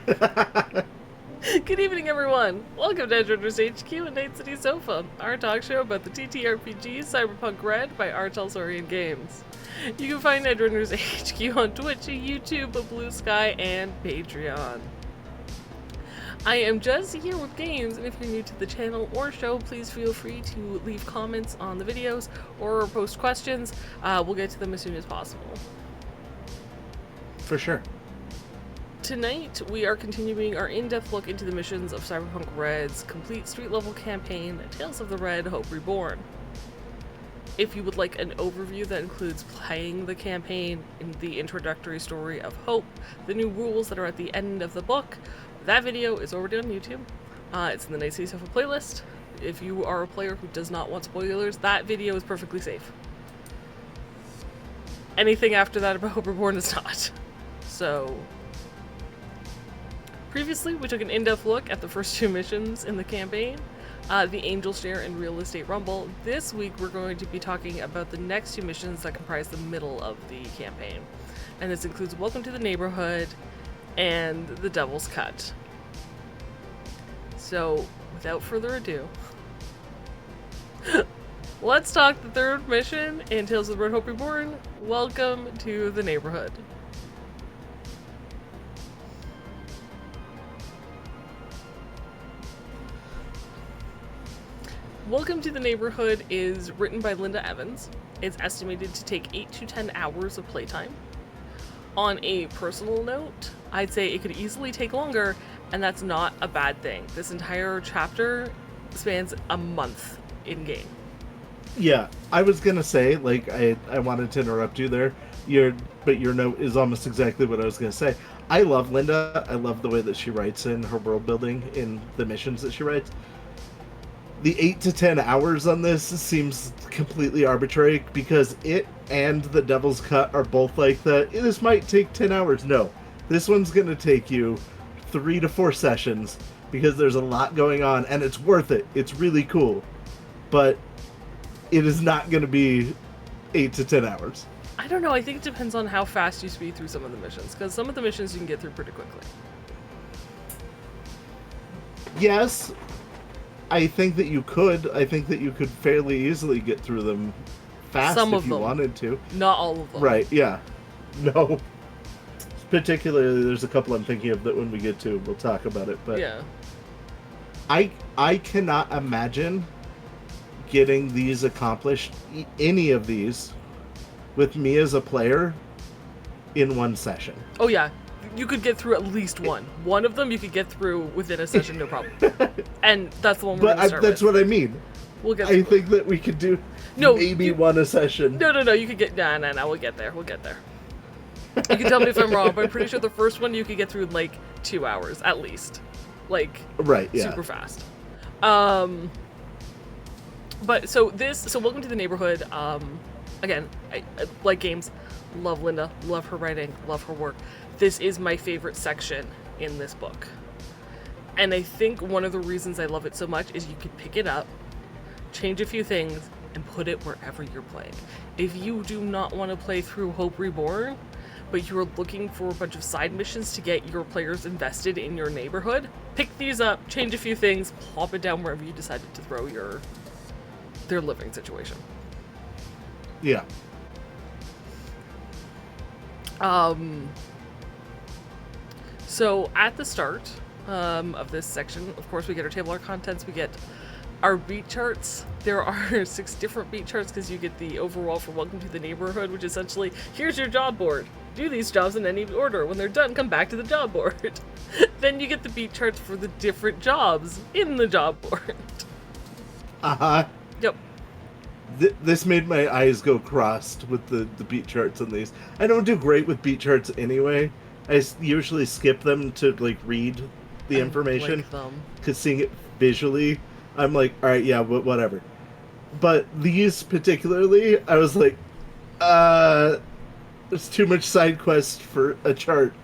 Good evening, everyone. Welcome to Edgerunners HQ and Night City Sofa, our talk show about the TTRPG Cyberpunk RED by our Talsorian Games. You can find Edgerunners HQ on Twitch, YouTube, Blue Sky, and Patreon. I am just here with games, and if you're new to the channel or show, please feel free to leave comments on the videos or post questions. We'll get to them as soon as possible. For sure. Tonight, we are continuing our in-depth look into the missions of Cyberpunk RED's complete street-level campaign, Tales of the Red, Hope Reborn. If you would like an overview that includes playing the campaign, and the introductory story of Hope, the new rules that are at the end of the book, that video is already on YouTube. It's in the Night City Sofa playlist. If you are a player who does not want spoilers, that video is perfectly safe. Anything after that about Hope Reborn is not. So... Previously, we took an in-depth look at the first two missions in the campaign, the Angel Share and Real Estate Rumble. This week, we're going to be talking about the next two missions that comprise the middle of the campaign. And this includes Welcome to the Neighborhood and the Devil's Cut. So, without further ado, let's talk the third mission in Tales of the Red, Hope Reborn, Welcome to the Neighborhood. Welcome to the Neighborhood is written by Linda Evans. It's estimated to take 8 to 10 hours of playtime. On a personal note, I'd say it could easily take longer, and that's not a bad thing. This entire chapter spans a month in-game. Yeah, I was gonna say, like, I wanted to interrupt you there. But your note is almost exactly what I was gonna say. I love Linda. I love the way that she writes in her world building in the missions that she writes. The 8 to 10 hours on this seems completely arbitrary because it and the Devil's Cut are both like that. This might take 10 hours. No, this one's going to take you 3 to 4 sessions because there's a lot going on and it's worth it. It's really cool. But it is not going to be 8 to 10 hours. I don't know. I think it depends on how fast you speed through some of the missions, because some of the missions you can get through pretty quickly. Yes. I think that you could. I think that you could fairly easily get through them fast Some if of you them. wanted to. Not all of them. Right, yeah. No. Particularly, there's a couple I'm thinking of that when we get to, we'll talk about it. But yeah. I cannot imagine getting these accomplished, any of these, with me as a player, in one session. Oh, yeah. You could get through at least one. One of them you could get through within a session, no problem. And that's the one we're going to start That's with. what I mean. We'll get I think that we could do maybe one a session. No, you could get... Nah, we'll get there. You can tell me if I'm wrong, but I'm pretty sure the first one you could get through in, like, 2 hours, at least. Like, right, yeah. Super fast. But, so Welcome to the Neighborhood, again, I like games, love Linda, love her writing, love her work. This is my favorite section in this book. And I think one of the reasons I love it so much is you can pick it up, change a few things, and put it wherever you're playing. If you do not want to play through Hope Reborn, but you're looking for a bunch of side missions to get your players invested in your neighborhood, pick these up, change a few things, plop it down wherever you decided to throw their living situation. Yeah. So at the start of this section, of course, we get our table of contents, we get our beat charts. There are 6 different beat charts because you get the overall for Welcome to the Neighborhood, which essentially, here's your job board. Do these jobs in any order. When they're done, come back to the job board. Then you get the beat charts for the different jobs in the job board. Uh-huh. Yep. This made my eyes go crossed with the beat charts on these. I don't do great with beat charts anyway. I usually skip them to, like, read the information. Because seeing it visually, I'm like, alright, yeah, whatever. But these particularly, I was like, there's too much side quest for a chart.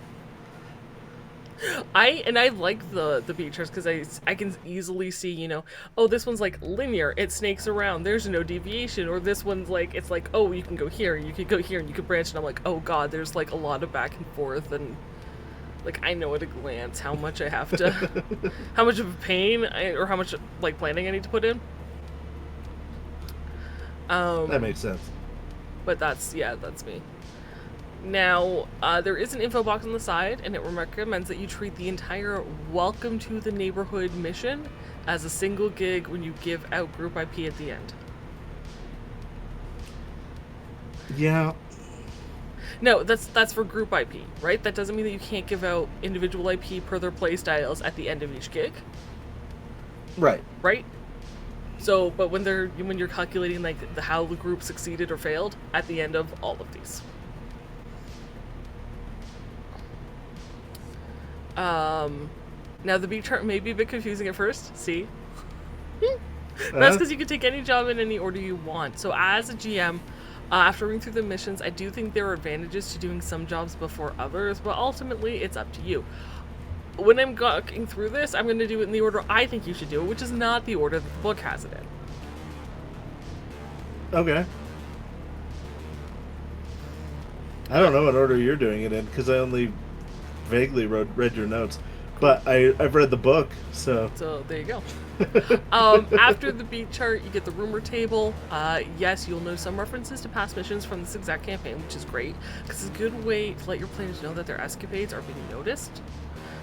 I like the beat charts because I can easily see, you know, oh, this one's like linear, it snakes around, there's no deviation, or this one's like, it's like, oh, you can go here, you could go here, and you could branch, and I'm like, oh god, there's like a lot of back and forth, and Like, I know at a glance how much I have to, how much of a pain or how much, like, planning I need to put in. That makes sense. But that's me. Now, there is an info box on the side, and it recommends that you treat the entire Welcome to the Neighborhood mission as a single gig when you give out group IP at the end. Yeah. No, that's for group IP, right? That doesn't mean that you can't give out individual IP per their play styles at the end of each gig. Right. Right? So, but when you're calculating like how the group succeeded or failed at the end of all of these. Now the beat chart may be a bit confusing at first. See? That's because you can take any job in any order you want. So as a GM, after reading through the missions, I do think there are advantages to doing some jobs before others, but ultimately it's up to you. When I'm going through this, I'm going to do it in the order I think you should do it, which is not the order that the book has it in. Okay. I don't know what order you're doing it in, because I only vaguely read your notes. But I've read the book, so... So, there you go. After the beat chart, you get the rumor table. Yes, you'll know some references to past missions from this exact campaign, which is great, because it's a good way to let your players know that their escapades are being noticed.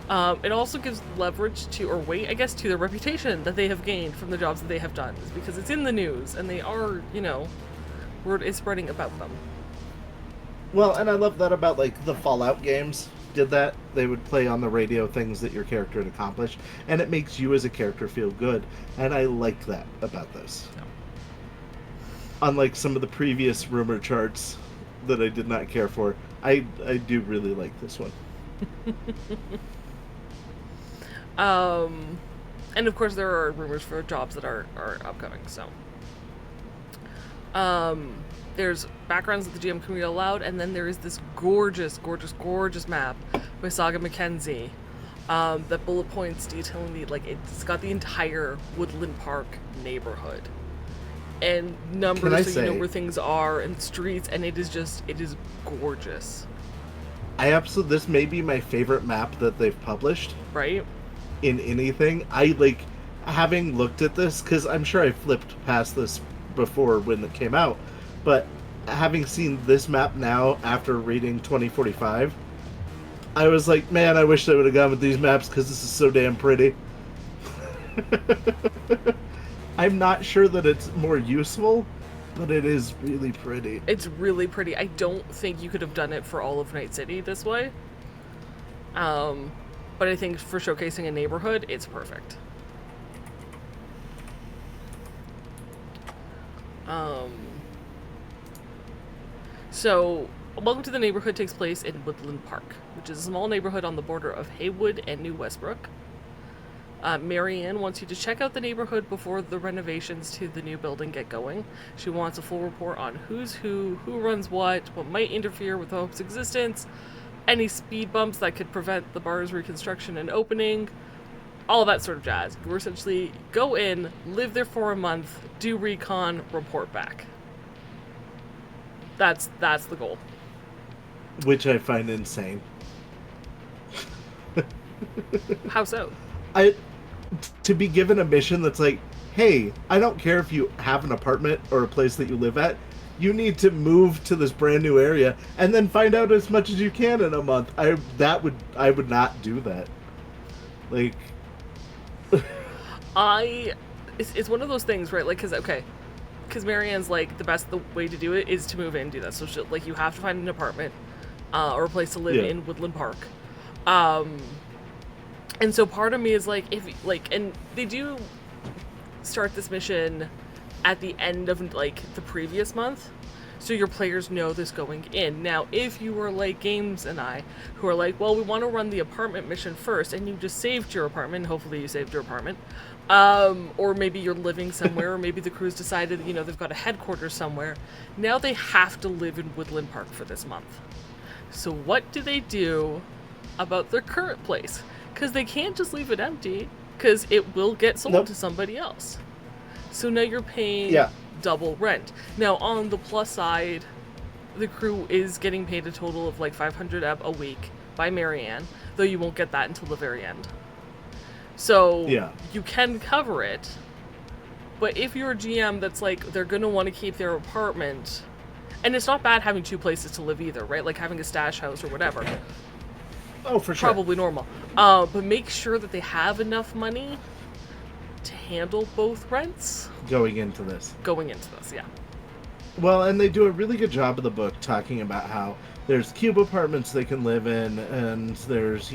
It also gives leverage to, or weight, I guess, to their reputation that they have gained from the jobs that they have done, because it's in the news, and they are, word is spreading about them. Well, and I love that about, like, the Fallout games did that. They would play on the radio things that your character had accomplished, and it makes you as a character feel good, and I like that about this. No. Unlike some of the previous rumor charts that I did not care for, I do really like this one. And of course there are rumors for jobs that are upcoming, so. There's backgrounds that the GM can read aloud, and then there is this gorgeous, gorgeous, gorgeous map by Saga Mackenzie that bullet points detailing it's got the entire Woodland Park neighborhood and numbers so you know where things are and streets, and it is gorgeous. This may be my favorite map that they've published. Right? In anything. I like having looked at this, because I'm sure I flipped past this before when it came out, but having seen this map now after reading 2045, I was like, man, I wish I would have gone with these maps, because this is so damn pretty. I'm not sure that it's more useful, but it is really pretty. It's really pretty. I don't think you could have done it for all of Night City this way. But I think for showcasing a neighborhood, it's perfect. So, Welcome to the Neighborhood takes place in Woodland Park, which is a small neighborhood on the border of Haywood and New Westbrook. Marianne wants you to check out the neighborhood before the renovations to the new building get going. She wants a full report on who's who runs what might interfere with Hope's existence, any speed bumps that could prevent the bar's reconstruction and opening, all that sort of jazz. You essentially go in, live there for a month, do recon, report back. That's the goal. Which I find insane. How so? To be given a mission that's like, hey, I don't care if you have an apartment or a place that you live at, you need to move to this brand new area and then find out as much as you can in a month. I would not do that. Like, it's one of those things, right? Like, because Marianne's like, the way to do it is to move in and do that. So you have to find an apartment or a place to live in Woodland Park. And so part of me is like, and they do start this mission at the end of the previous month, so your players know this going in. Now, if you were like Games and I, who are like, well, we want to run the apartment mission first, and you just saved your apartment, hopefully you saved your apartment, or maybe you're living somewhere, or maybe the crew's decided, they've got a headquarters somewhere, now they have to live in Woodland Park for this month. So what do they do about their current place? Because they can't just leave it empty, because it will get sold to somebody else. So now you're paying double rent. Now, on the plus side, the crew is getting paid a total of like 500 a week by Marianne, though you won't get that until the very end. So Yeah. you can cover it, but if you're a GM that's like, they're going to want to keep their apartment, and it's not bad having two places to live either, right? Like having a stash house or whatever. Oh, for sure. Probably normal. But make sure that they have enough money to handle both rents Going into this. Yeah. Well, and they do a really good job of the book talking about how there's cube apartments they can live in, and there's,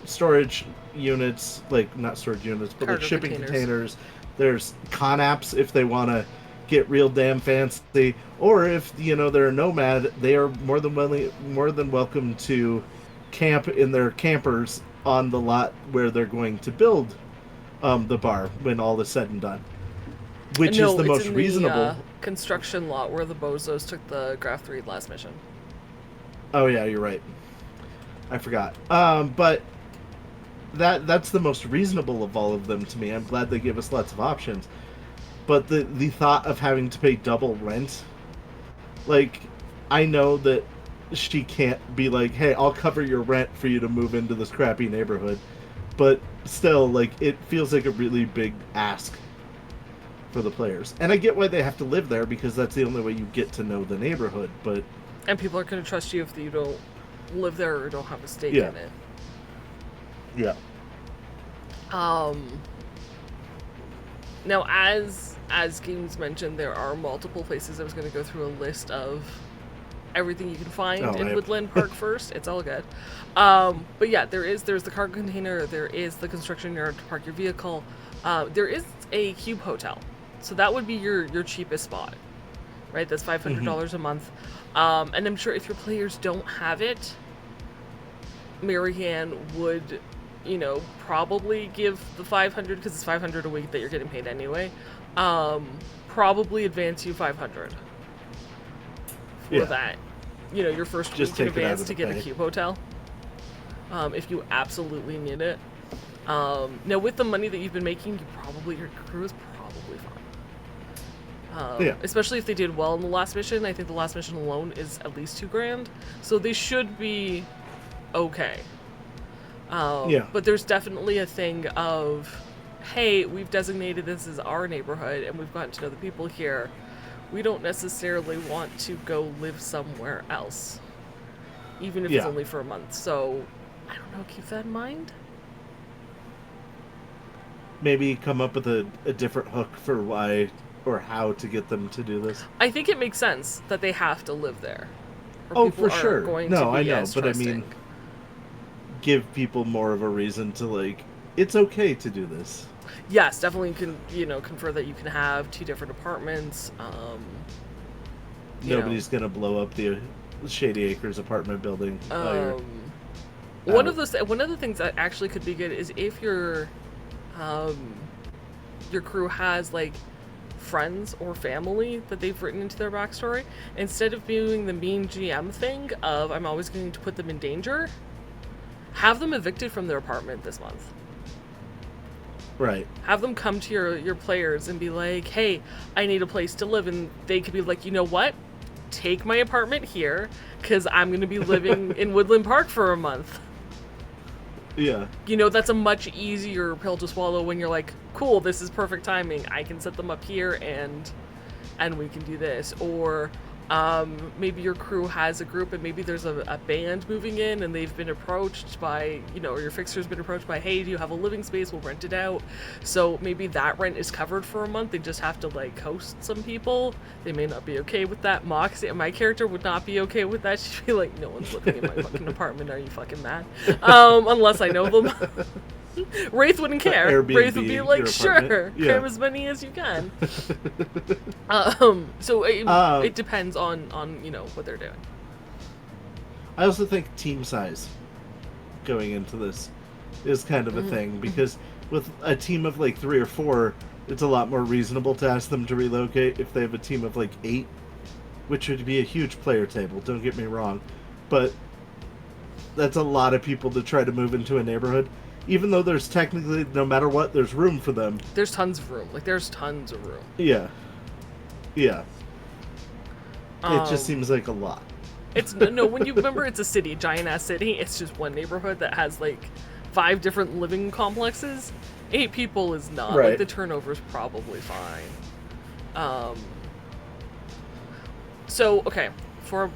storage units, like, not storage units, but Cargo like shipping containers. containers. There's con-apps if they want to get real damn fancy, or if, they're a nomad, they are more than welcome to camp in their campers on the lot where they're going to build the bar when all is said and done. Which is the most reasonable. Construction lot where the bozos took the Graph 3 last mission. Oh yeah, you're right. I forgot. But that's the most reasonable of all of them to me. I'm glad they give us lots of options. But the thought of having to pay double rent, like, I know that she can't be like, hey, I'll cover your rent for you to move into this crappy neighborhood. But still, like, it feels like a really big ask for the players. And I get why they have to live there, because that's the only way you get to know the neighborhood, but... And people are going to trust you if you don't live there or don't have a stake in it. Yeah. Now, as Games mentioned, there are multiple places. I was going to go through a list of everything you can find in Woodland Park first. It's all good. But yeah, there's the cargo container, there is the construction yard to park your vehicle. There is a cube hotel. So that would be your cheapest spot, right? That's $500 a month. And I'm sure if your players don't have it, Marianne would, probably give the 500, because it's 500 a week that you're getting paid anyway. Probably advance you 500 for that. Your first Just week in advance to get a cube hotel. If you absolutely need it. Now, with the money that you've been making, your crew is probably fine. Especially if they did well in the last mission. I think the last mission alone is at least $2,000, so they should be okay. But there's definitely a thing of, hey, we've designated this as our neighborhood and we've gotten to know the people here. We don't necessarily want to go live somewhere else, even if it's only for a month. So, I don't know, keep that in mind. Maybe come up with a different hook for why or how to get them to do this. I think it makes sense that they have to live there. For sure. I know, but I mean, give people more of a reason to, like, it's okay to do this. Yes, definitely confer that you can have 2 different apartments. Nobody's gonna blow up the Shady Acres apartment building. One of the things that actually could be good is if your crew has, like, friends or family that they've written into their backstory, instead of doing the mean GM thing of I'm always going to put them in danger, have them evicted from their apartment this month. Right. Have them come to your players and be like, hey, I need a place to live, and they could be like, you know what? Take my apartment here, because I'm going to be living in Woodland Park for a month. Yeah. That's a much easier pill to swallow when you're like, cool, this is perfect timing. I can set them up here and we can do this. Or maybe your crew has a group and maybe there's a band moving in and they've been approached by, or your fixer's been approached by, hey, do you have a living space? We'll rent it out. So maybe that rent is covered for a month. They just have to, like, host some people. They may not be okay with that. Moxie, my character, would not be okay with that. She'd be like, no one's living in my fucking apartment. Are you fucking mad? Unless I know them. Wraith wouldn't care. Airbnb, Wraith would be like, sure, cram as many as you can. So it depends on what they're doing. I also think team size going into this is kind of a thing, because with a team of like 3 or 4, it's a lot more reasonable to ask them to relocate. If they have a team of like 8, which would be a huge player table, don't get me wrong, but that's a lot of people to try to move into a neighborhood. Even though there's technically, no matter what, there's room for them. There's tons of room. Like, there's tons of room. Yeah. Yeah. It just seems like a lot. It's no, when you remember it's a city, giant ass city, it's just one neighborhood that has like 5 different living complexes. 8 people is not. Right. Like the turnover's probably fine. So, okay, are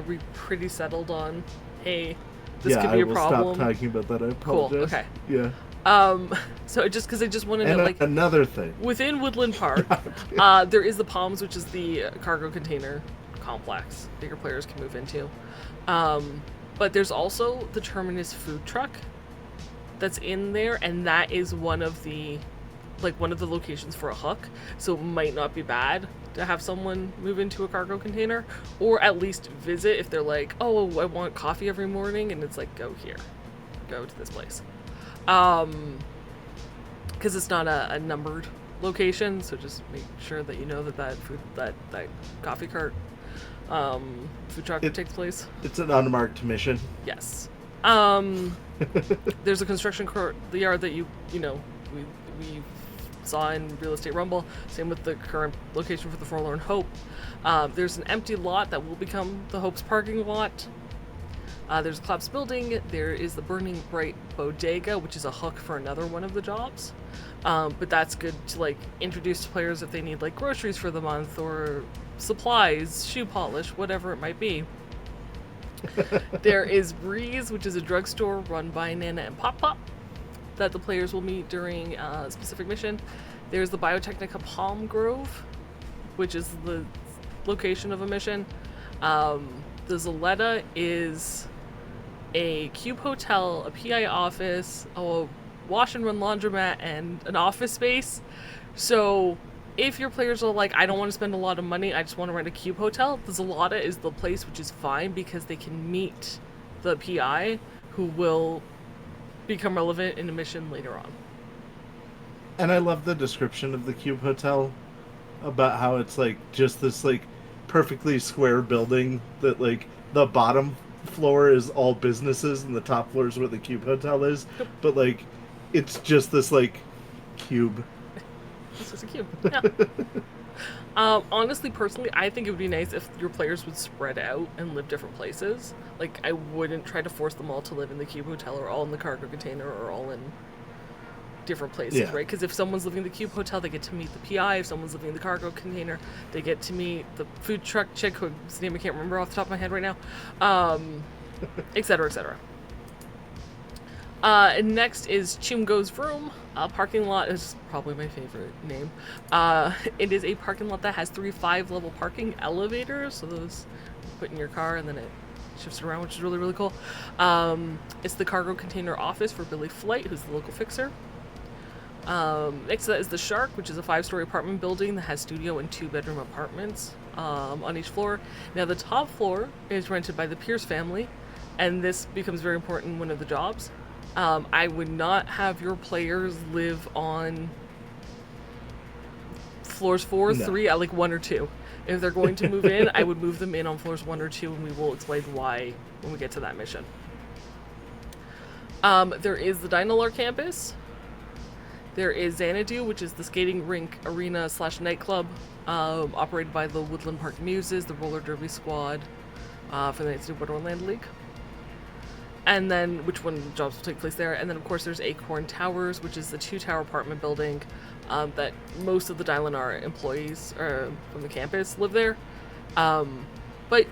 we pretty settled on, hey, this could be a problem? I will stop talking about that. I apologize. Cool, okay. Yeah. So because I just want to know, And like, another thing. within Woodland Park, there is the Palms, which is the cargo container complex that your players can move into. But there's also the Terminus food truck that's in there, and that is one of the locations for a hook. So it might not be bad to have someone move into a cargo container, or at least visit if they're like, oh, I want coffee every morning, and it's like, go here, go to this place. Because it's not a numbered location, so just make sure that you know that coffee cart food truck takes place. It's an unmarked mission. Yes. There's a construction yard that you know we saw in Real Estate Rumble. Same with the current location for the Forlorn Hope. There's an empty lot that will become the Hope's parking lot. There's a collapsed building. There is the Burning Bright Bodega, which is a hook for another one of the jobs. But that's good to like introduce to players if they need like groceries for the month or supplies, shoe polish, whatever it might be. There is Breeze, which is a drugstore run by Nana and Pop Pop that the players will meet during a specific mission. There's the Biotechnica Palm Grove, which is the location of a mission. The Zaletta is a cube hotel, a PI office, a wash and run laundromat, and an office space. So if your players are like, I don't want to spend a lot of money, I just want to rent a cube hotel, the Zaletta is the place, which is fine because they can meet the PI who will become relevant in a mission later on. And I love the description of the cube hotel about how it's like just this like perfectly square building that like the bottom floor is all businesses and the top floor is where the cube hotel is. Yep. But like it's just this like cube. It's just a cube. Yeah. Honestly, personally, I think it would be nice if your players would spread out and live different places. Like, I wouldn't try to force them all to live in the cube hotel or all in the cargo container or all in different places, right? Because if someone's living in the cube hotel, they get to meet the PI. If someone's living in the cargo container, they get to meet the food truck chick whose name I can't remember off the top of my head right now, et cetera, et cetera. And next is Chumgo's Room. Parking lot is probably my favorite name. It is a parking lot that has 3 5-level parking elevators, so those you put in your car and then it shifts around, which is really, really cool. It's the cargo container office for Billy Flight, who's the local fixer. Next to that is the Shark, which is a 5-story apartment building that has studio and 2-bedroom apartments on each floor. Now the top floor is rented by the Pierce family, and this becomes very important in one of the jobs. I would not have your players live on floors 4, 3, like 1 or 2. If they're going to move in, I would move them in on floors 1 or 2, and we will explain why when we get to that mission. There is the Dynalar campus. There is Xanadu, which is the skating rink arena / nightclub, operated by the Woodland Park Muses, the roller derby squad for the Knights of Wonderland League. And then, which one of the jobs will take place there. And then, of course, there's Acorn Towers, which is the 2-tower apartment building that most of the Dylanar employees from the campus live there. But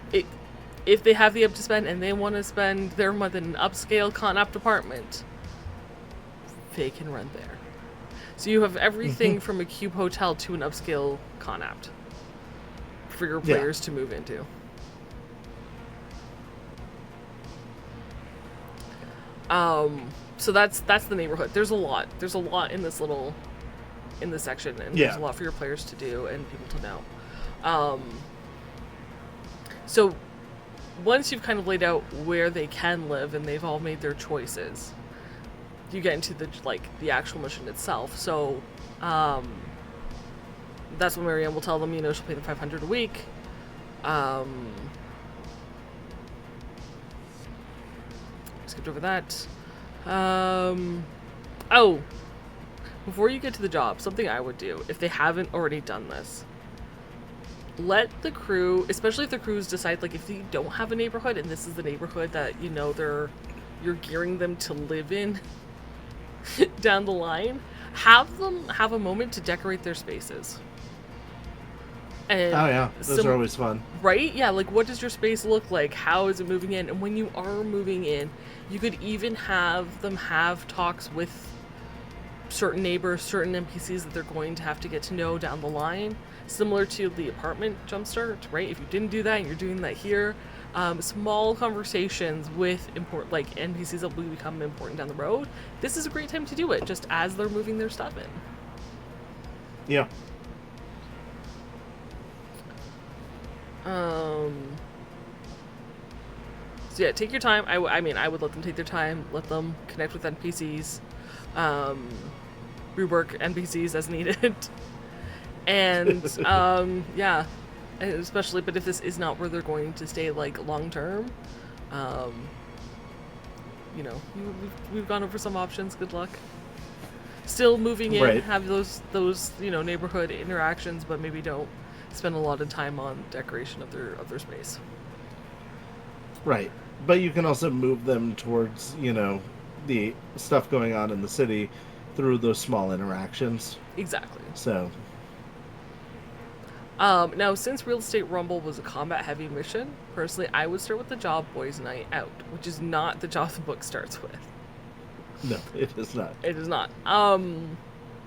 if they have the up to spend and they want to spend their month in an upscale Con-Opt apartment, they can rent there. So you have everything from a cube hotel to an upscale Con-Opt for your players to move into. So that's the neighborhood. There's a lot in this section, and there's a lot for your players to do and people to know. So once you've kind of laid out where they can live and they've all made their choices, you get into the actual mission itself. So that's when Marianne will tell them, she'll pay them $500 a week. Skipped over that. Before you get to the job, something I would do, if they haven't already done this, let the crew, especially if the crews decide, like, if you don't have a neighborhood and this is the neighborhood that you're gearing them to live in down the line, have them have a moment to decorate their spaces. And Oh yeah, those are always fun. Right? Yeah, like, what does your space look like? How is it moving in? And when you are moving in, you could even have them have talks with certain neighbors, certain NPCs that they're going to have to get to know down the line, similar to the apartment jumpstart, right? If you didn't do that and you're doing that here, small conversations with like NPCs that will become important down the road, this is a great time to do it, just as they're moving their stuff in. Yeah. So yeah, take your time. I mean, I would let them take their time, let them connect with NPCs, rework NPCs as needed. And, yeah, and especially, but if this is not where they're going to stay, like, long-term, you know, we've gone over some options, good luck. Still moving in, Right. have those, you know, neighborhood interactions, but maybe don't spend a lot of time on decoration of their space. Right. But you can also move them towards, you know, the stuff going on in the city through those small interactions. Exactly. So, now, since Real Estate Rumble was a combat-heavy mission, personally, I would start with the job Boys Night Out, which is not the job the book starts with. no, it is not. It is not.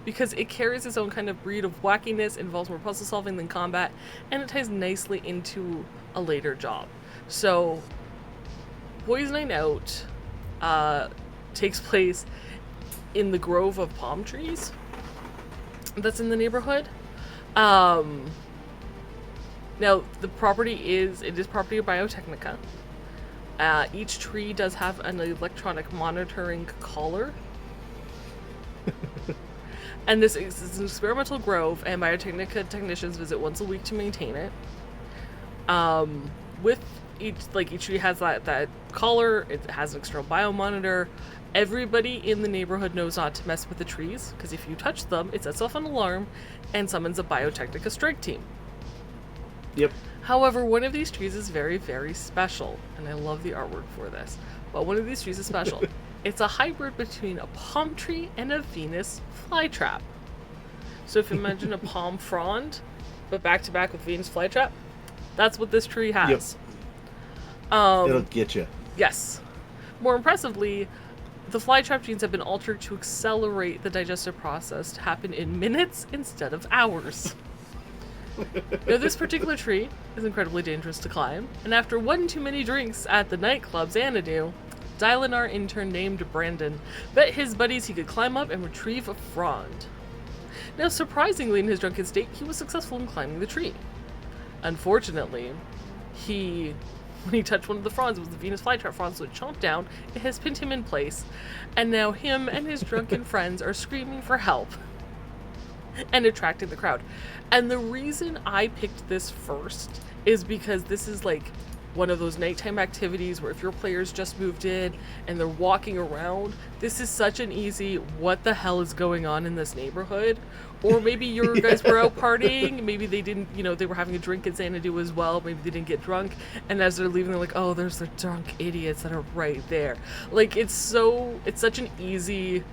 Because it carries its own kind of breed of wackiness, involves more puzzle solving than combat, and it ties nicely into a later job. So, Boys Night Out takes place in the grove of palm trees that's in the neighborhood. Now, the property is property of Biotechnica. Each tree does have an electronic monitoring collar. And this is an experimental grove, and Biotechnica technicians visit once a week to maintain it. With each tree has that collar, it has an external biomonitor. Everybody in the neighborhood knows not to mess with the trees, because if you touch them, it sets off an alarm and summons a Biotechnica strike team. Yep. However, one of these trees is very, very special, and I love the artwork for this. But one of these trees is special. It's a hybrid between a palm tree and a Venus flytrap. So if you imagine a palm frond, but back to back with Venus flytrap, that's what this tree has. Yep. It'll get you. Yes. More impressively, the flytrap genes have been altered to accelerate the digestive process to happen in minutes instead of hours. Now, this particular tree is incredibly dangerous to climb, and after one too many drinks at the nightclub Xanadu, Dylan, intern named Brandon, bet his buddies he could climb up and retrieve a frond. Now, surprisingly, in his drunken state, he was successful in climbing the tree. Unfortunately, when he touched one of the fronds, it was the Venus flytrap frond, so it chomped down, it has pinned him in place, and now him and his drunken friends are screaming for help and attracting the crowd. And the reason I picked this first is because this is like one of those nighttime activities where if your players just moved in and they're walking around, this is such an easy, what the hell is going on in this neighborhood? Or maybe your guys were out partying, maybe they didn't, they were having a drink at Xanadu as well, maybe they didn't get drunk, and as they're leaving, they're like, oh, there's the drunk idiots that are right there. Like, it's such an easy,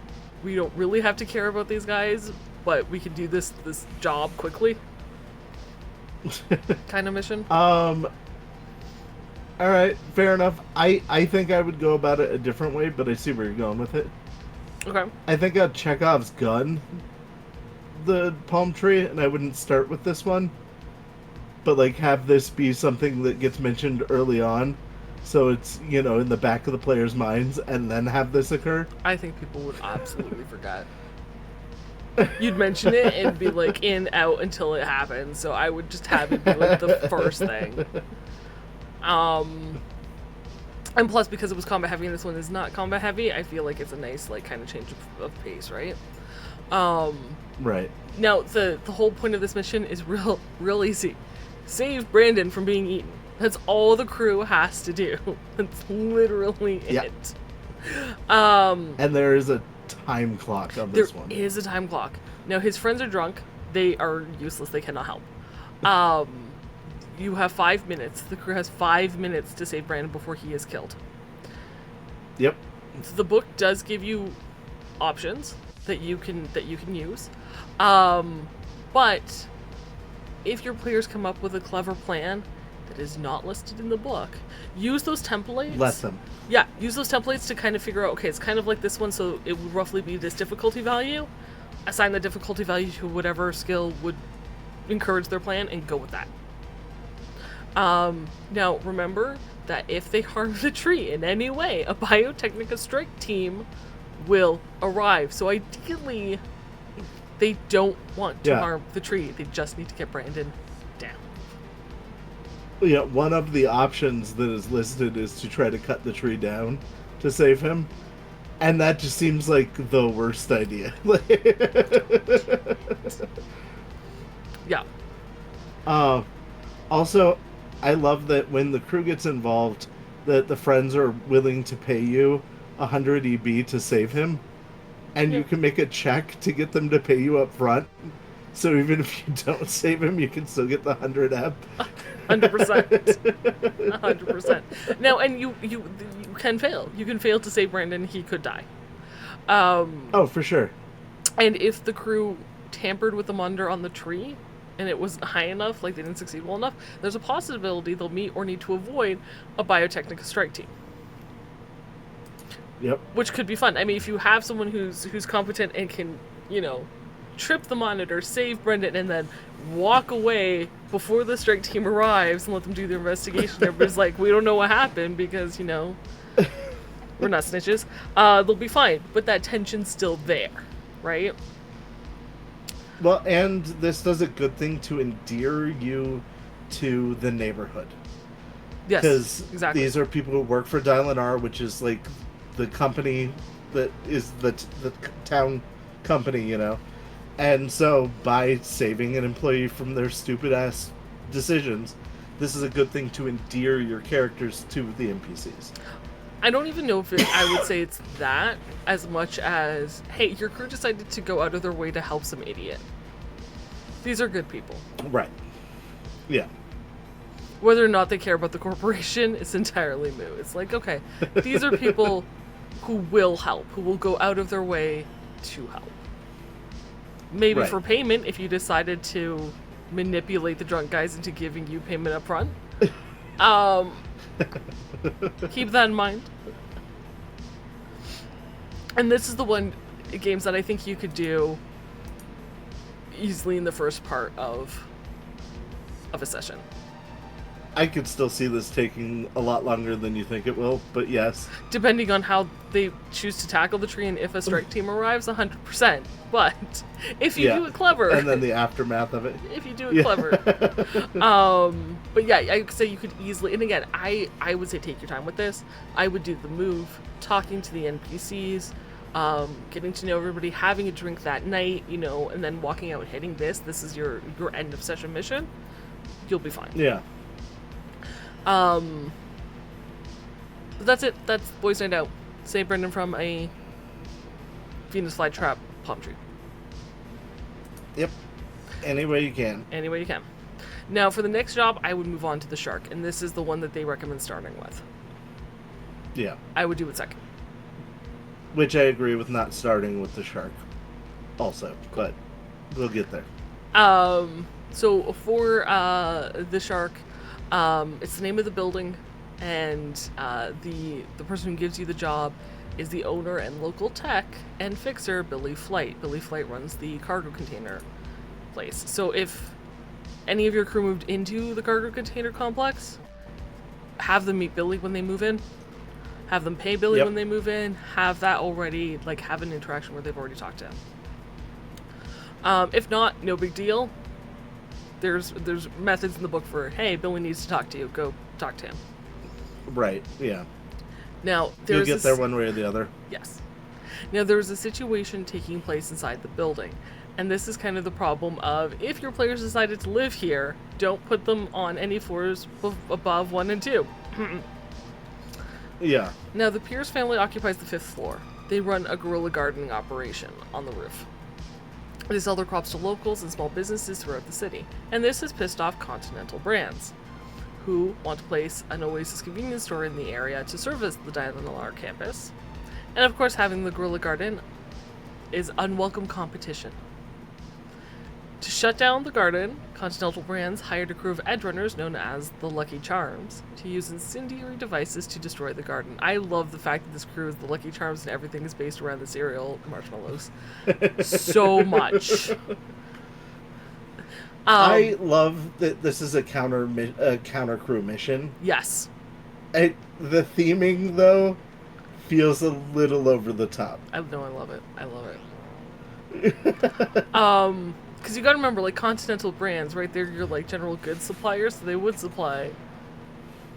we don't really have to care about these guys, but we can do this job quickly kind of mission. All right, fair enough. I think I would go about it a different way, but I see where you're going with it. Okay. I think I'd Chekhov's gun the palm tree, and I wouldn't start with this one, but like have this be something that gets mentioned early on, so it's in the back of the players' minds, and then have this occur. I think people would absolutely forget. You'd mention it and be like in, out until it happens, so I would just have it be like the first thing. And plus, because it was combat heavy and this one is not combat heavy, I feel like it's a nice like kind of change of pace, right? Right. Now, the whole point of this mission is real easy. Save Brandon from being eaten. That's all the crew has to do. That's literally it. And there is a time clock on this one. There is a time clock. Now, his friends are drunk. They are useless. They cannot help. you have 5 minutes. The crew has 5 minutes to save Brandon before he is killed. Yep. So the book does give you options that you can use, but if your players come up with a clever plan that is not listed in the book, use those templates. Let them. Yeah, use those templates to kind of figure out, okay, it's kind of like this one, so it would roughly be this difficulty value. Assign the difficulty value to whatever skill would encourage their plan and go with that. Now, remember that if they harm the tree in any way, a Biotechnica strike team will arrive. So ideally, they don't want to harm the tree. They just need to get Brandon down. Yeah, one of the options that is listed is to try to cut the tree down to save him. And that just seems like the worst idea. Yeah. Also, I love that when the crew gets involved, that the friends are willing to pay you 100 EB to save him. And you can make a check to get them to pay you up front. So even if you don't save him, you can still get the 100 EP. 100%. 100%. Now, and you can fail. You can fail to save Brandon. He could die. Oh, for sure. And if the crew tampered with the monitor on the tree, and it was high enough, like they didn't succeed well enough, there's a possibility they'll meet or need to avoid a Biotechnica strike team. Yep. Which could be fun. I mean, if you have someone who's competent and can, trip the monitor, save Brendan, and then walk away before the strike team arrives and let them do their investigation, everybody's like, we don't know what happened because, we're not snitches. They'll be fine. But that tension's still there, right? Well, and this does a good thing to endear you to the neighborhood. Yes, because exactly. These are people who work for Dylan which is like the company that is the town company, And so by saving an employee from their stupid ass decisions, this is a good thing to endear your characters to the NPCs. I don't even know if I would say it's that as much as, hey, your crew decided to go out of their way to help some idiot. These are good people. Right. Yeah. Whether or not they care about the corporation is entirely moot. It's like, okay, these are people who will help, who will go out of their way to help. Maybe for payment if you decided to manipulate the drunk guys into giving you payment up front. Keep that in mind. And this is the one games that I think you could do easily in the first part of a session. I could still see this taking a lot longer than you think it will, but yes. Depending on how they choose to tackle the tree and if a strike team arrives, 100%. But if you do it clever... And then the aftermath of it. If you do it clever. But yeah, I could say you could easily... And again, I would say take your time with this. I would do the move, talking to the NPCs, getting to know everybody, having a drink that night, and then walking out and hitting this. This is your end of session mission. You'll be fine. Yeah. But that's it. That's Boys Night Out. Save Brendan from a Venus flytrap palm tree. Yep. Any way you can. Any way you can. Now, for the next job, I would move on to the shark, and this is the one that they recommend starting with. Yeah. I would do it second. Which I agree with not starting with the shark also, but we'll get there. So for the shark, it's the name of the building, and the person who gives you the job is the owner and local tech and fixer, Billy Flight. Billy Flight runs the cargo container place. So if any of your crew moved into the cargo container complex, have them meet Billy when they move in. Have them pay Billy when they move in. Have that already, have an interaction where they've already talked to him. If not, no big deal. There's methods in the book for, hey, Billy needs to talk to you. Go talk to him. Right, yeah. Now, you'll get there one way or the other. Yes. Now, there's a situation taking place inside the building. And this is kind of the problem of, if your players decided to live here, don't put them on any floors above 1 and 2. Yeah. Now, the Pierce family occupies the 5th floor. They run a guerrilla gardening operation on the roof. They sell their crops to locals and small businesses throughout the city, and this has pissed off Continental Brands. who want to place an Oasis convenience store in the area to service the Dynalar campus. And of course, having the Guerrilla Garden is unwelcome competition. To shut down the garden, Continental Brands hired a crew of edgerunners known as the Lucky Charms to use incendiary devices to destroy the garden. I love the fact that this crew is the Lucky Charms and everything is based around the cereal marshmallows so much. I love that this is a counter crew mission. Yes. The theming, though, feels a little over the top. I love it. I love it. Because you gotta remember, like, Continental Brands, right? They're your, like, general goods suppliers, so they would supply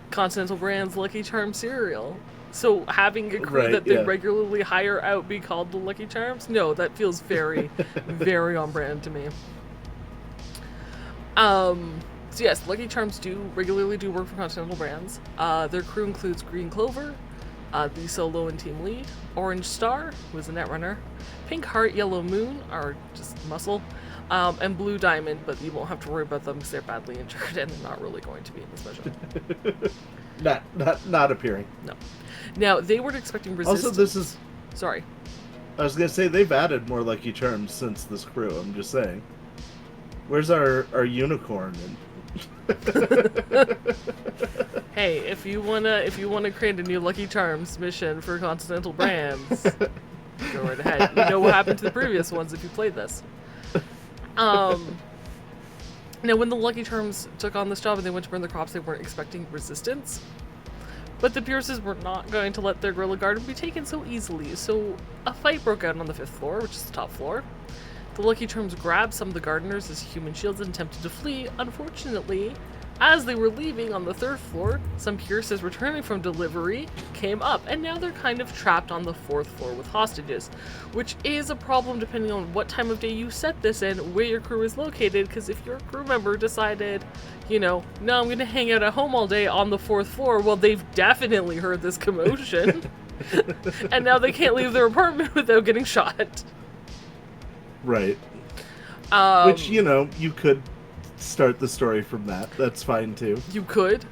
Continental Brands Lucky Charm cereal. So having a crew that they regularly hire out be called the Lucky Charms? No, that feels very, very on brand to me. So yes, Lucky Charms regularly do work for Continental Brands. Their crew includes Green Clover, the solo and team lead, Orange Star, who is a netrunner, Pink Heart, Yellow Moon, are just muscle, and Blue Diamond, but you won't have to worry about them because they're badly injured and they're not really going to be in this mission. not appearing. No. Now, they weren't expecting resistance. Also, this is... Sorry. I was going to say, they've added more Lucky Charms since this crew, I'm just saying. Where's our unicorn? Hey, if you wanna create a new Lucky Charms mission for Continental Brands, go right ahead. You know what happened to the previous ones if you played this. Now, when the Lucky Charms took on this job and they went to burn the crops, they weren't expecting resistance. But the Pierces were not going to let their Guerrilla Garden be taken so easily, so a fight broke out on the 5th floor, which is the top floor. The Lucky Charms grabbed some of the gardeners as human shields and attempted to flee. Unfortunately, as they were leaving on the 3rd floor, some Pierces returning from delivery came up, and now they're kind of trapped on the 4th floor with hostages, which is a problem depending on what time of day you set this in, where your crew is located, because if your crew member decided, no, I'm going to hang out at home all day on the 4th floor, well, they've definitely heard this commotion, and now they can't leave their apartment without getting shot. Right. Which, you could start the story from that. That's fine, too. You could,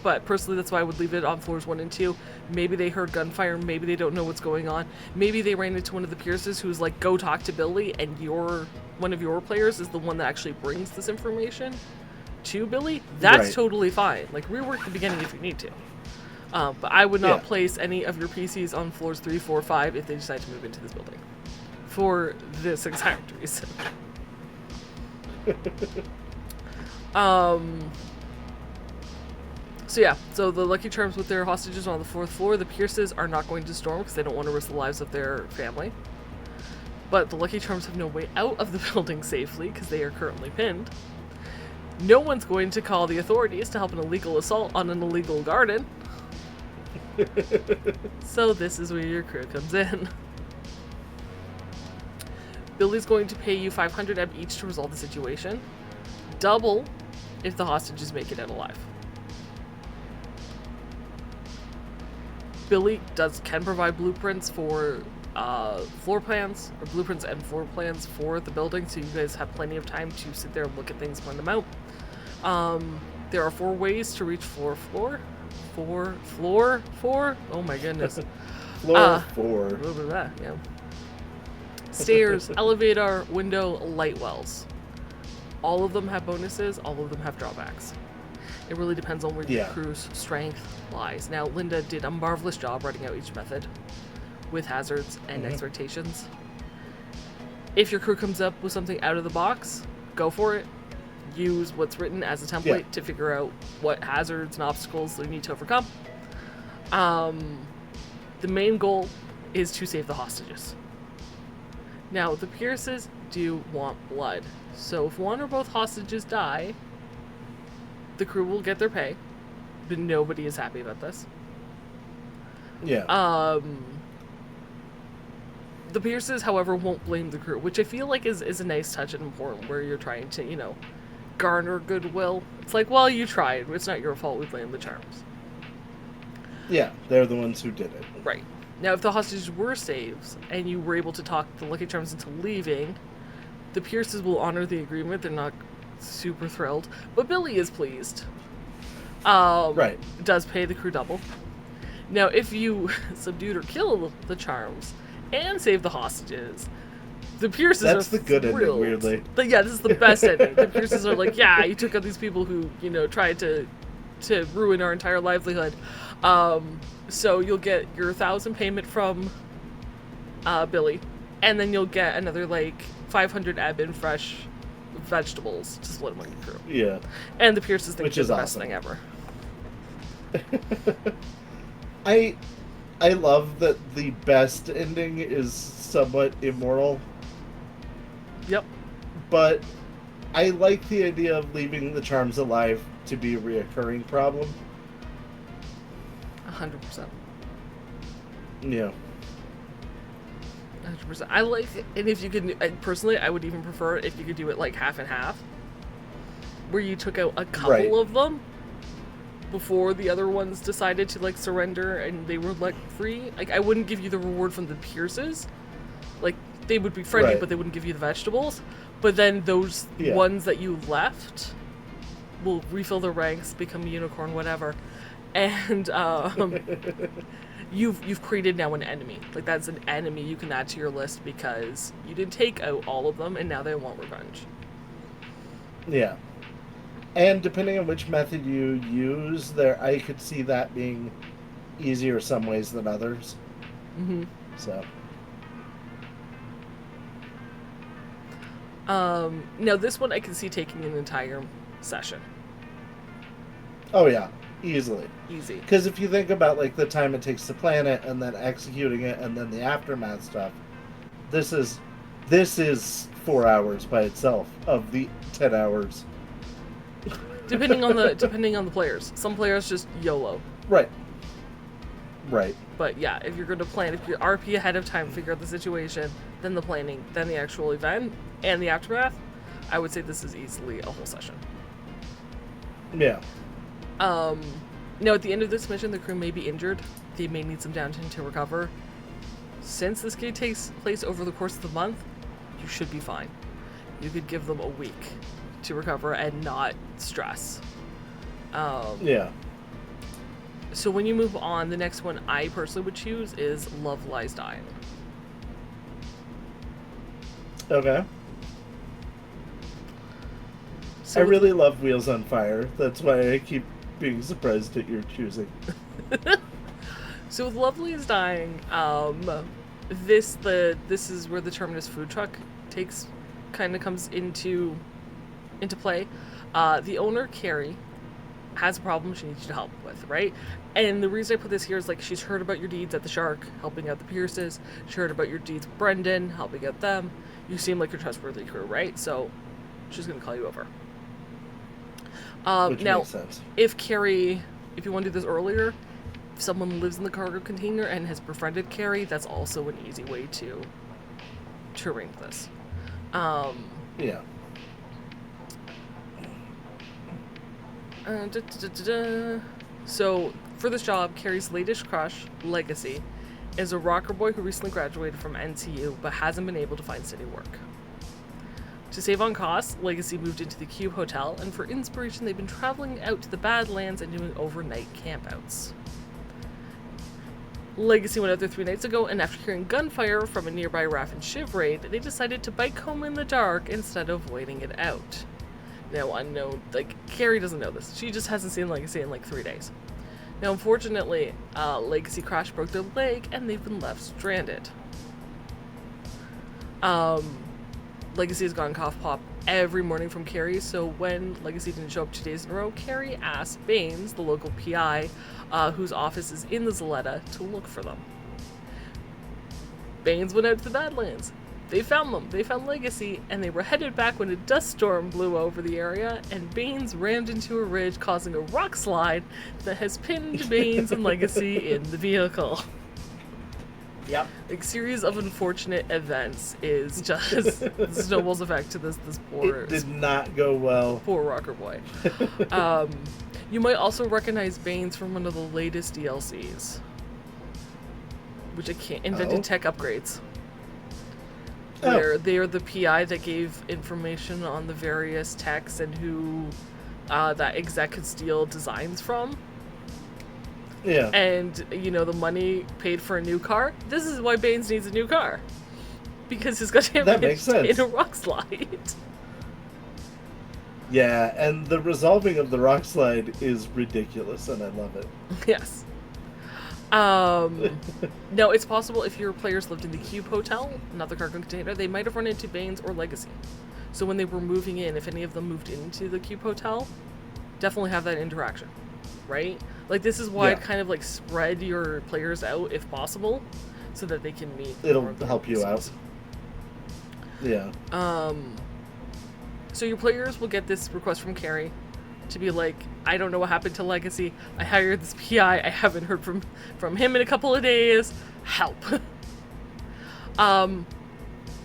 but personally, that's why I would leave it on floors 1 and 2. Maybe they heard gunfire. Maybe they don't know what's going on. Maybe they ran into one of the Pierces who's like, go talk to Billy, and one of your players is the one that actually brings this information to Billy. That's totally fine. Like, rework the beginning if you need to. But I would not place any of your PCs on floors 3, 4, 5 if they decide to move into this building. For this exact reason. So the Lucky Charms with their hostages on the 4th floor, the Pierces are not going to storm because they don't want to risk the lives of their family. But the Lucky Charms have no way out of the building safely because they are currently pinned. No one's going to call the authorities to help an illegal assault on an illegal garden. So this is where your crew comes in. Billy's going to pay you 500 ebb each to resolve the situation. Double if the hostages make it out alive. Billy can provide blueprints for floor plans, or blueprints and floor plans for the building, so you guys have plenty of time to sit there and look at things, plan them out. There are 4 ways to reach floor 4. Oh my goodness. Floor 4. A little bit of that, yeah. Stairs, elevator, window, light wells. All of them have bonuses, all of them have drawbacks. It really depends on where your crew's strength lies. Now, Linda did a marvelous job writing out each method with hazards and expectations. If your crew comes up with something out of the box, go for it. Use what's written as a template to figure out what hazards and obstacles they need to overcome. The main goal is to save the hostages. Now, the Pierces do want blood. So if one or both hostages die, the crew will get their pay, but nobody is happy about this. Yeah. The Pierces, however, won't blame the crew, which I feel like is a nice touch and important, where you're trying to, garner goodwill. It's like, well, you tried. It's not your fault. We blame the Charms. Yeah, they're the ones who did it. Right. Now, if the hostages were saved, and you were able to talk the Lucky Charms into leaving, the Pierces will honor the agreement. They're not super thrilled, but Billy is pleased. Right. does pay the crew double. Now, if you subdued or kill the charms and save the hostages, the Pierces are That's the good ending, thrilled. weirdly. Yeah, this is the best ending. The Pierces are like, yeah, you took out these people who, tried to ruin our entire livelihood. So you'll get your 1,000 payment from Billy, and then you'll get another, 500 ebb in fresh vegetables to split among your crew. Yeah. And the Pierces think Which it's is the best awesome. thing ever. I love that the best ending is somewhat immoral, Yep. but I like the idea of leaving the charms alive to be a reoccurring problem. 100%. Yeah. 100%. I like it, and if you could, personally, I would even prefer if you could do it half and half, where you took out a couple Right. of them before the other ones decided to surrender and they were let free. I wouldn't give you the reward from the Pierces. They would be friendly, Right. but they wouldn't give you the vegetables. But then those ones that you left will refill their ranks, become a unicorn, whatever, and you've created now an enemy. That's an enemy you can add to your list because you didn't take out all of them, and now they want revenge. Yeah. And depending on which method you use, I could see that being easier some ways than others. Mm-hmm. So. Now this one I can see taking an entire session. Oh yeah, easily. Easy. Because if you think about the time it takes to plan it and then executing it and then the aftermath stuff, this is 4 hours by itself of the 10 hours. Depending on the players. Some players just YOLO. Right. But yeah, if you're going to plan, if you RP ahead of time, figure out the situation, then the planning, then the actual event, and the aftermath, I would say this is easily a whole session. Yeah. Now at the end of this mission, the crew may be injured. They may need some downtime to recover. Since this game takes place over the course of the month, you should be fine. You could give them a week to recover and not stress. Yeah. So when you move on, the next one I personally would choose is Love Lies Dying. Okay. So I really love Wheels on Fire. That's why I keep being surprised at your choosing. So with Love Lies Dying, this is where the Terminus food truck comes into play. The owner, Carrie, has a problem she needs you to help with, right? And the reason I put this here is she's heard about your deeds at the Shark, helping out the Pierces. She heard about your deeds with Brendan, helping out them. You seem like a trustworthy crew, right? So she's gonna call you over. Which now, makes sense. if you want to do this earlier, if someone lives in the cargo container and has befriended Carrie, that's also an easy way to arrange this. Yeah. So, for this job, Carrie's latest crush, Legacy, is a rocker boy who recently graduated from NCU but hasn't been able to find city work. To save on costs, Legacy moved into the Cube Hotel, and for inspiration, they've been traveling out to the Badlands and doing overnight campouts. Legacy went out there 3 nights ago, and after hearing gunfire from a nearby Raff and Shiv raid, they decided to bike home in the dark instead of waiting it out. Now, unknown, Carrie doesn't know this. She just hasn't seen Legacy in 3 days. Now, unfortunately, Legacy crash broke their leg, and they've been left stranded. Legacy has gotten cough pop every morning from Carrie, so when Legacy didn't show up 2 days in a row, Carrie asked Baines, the local PI, whose office is in the Zaletta, to look for them. Baines went out to the Badlands. They found them. They found Legacy, and they were headed back when a dust storm blew over the area, and Baines rammed into a ridge, causing a rock slide that has pinned Baines and Legacy in the vehicle. Yep. Series of unfortunate events is just the snowball's effect to this poor... It did not go well. Poor rocker boy. You might also recognize Baines from one of the latest DLCs, which I can't... Invented Tech Upgrades. Where they are the PI that gave information on the various techs and who that exec could steal designs from. Yeah. And, you know, the money paid for a new car. This is why Baines needs a new car. Because he's got That makes sense. in a rock slide. Yeah, and the resolving of the rock slide is ridiculous, and I love it. Yes. No, it's possible if your players lived in the Cube Hotel, not the cargo container, they might have run into Baines or Legacy. So when they were moving in, if any of them moved into the Cube Hotel, definitely have that interaction, right? Like, this is why I'd kind of, like, spread your players out, if possible, so that they can meet. It'll help you out. Yeah. So your players will get this request from Carrie to be like, I don't know what happened to Legacy. I hired this PI. I haven't heard from him in a couple of days. Help.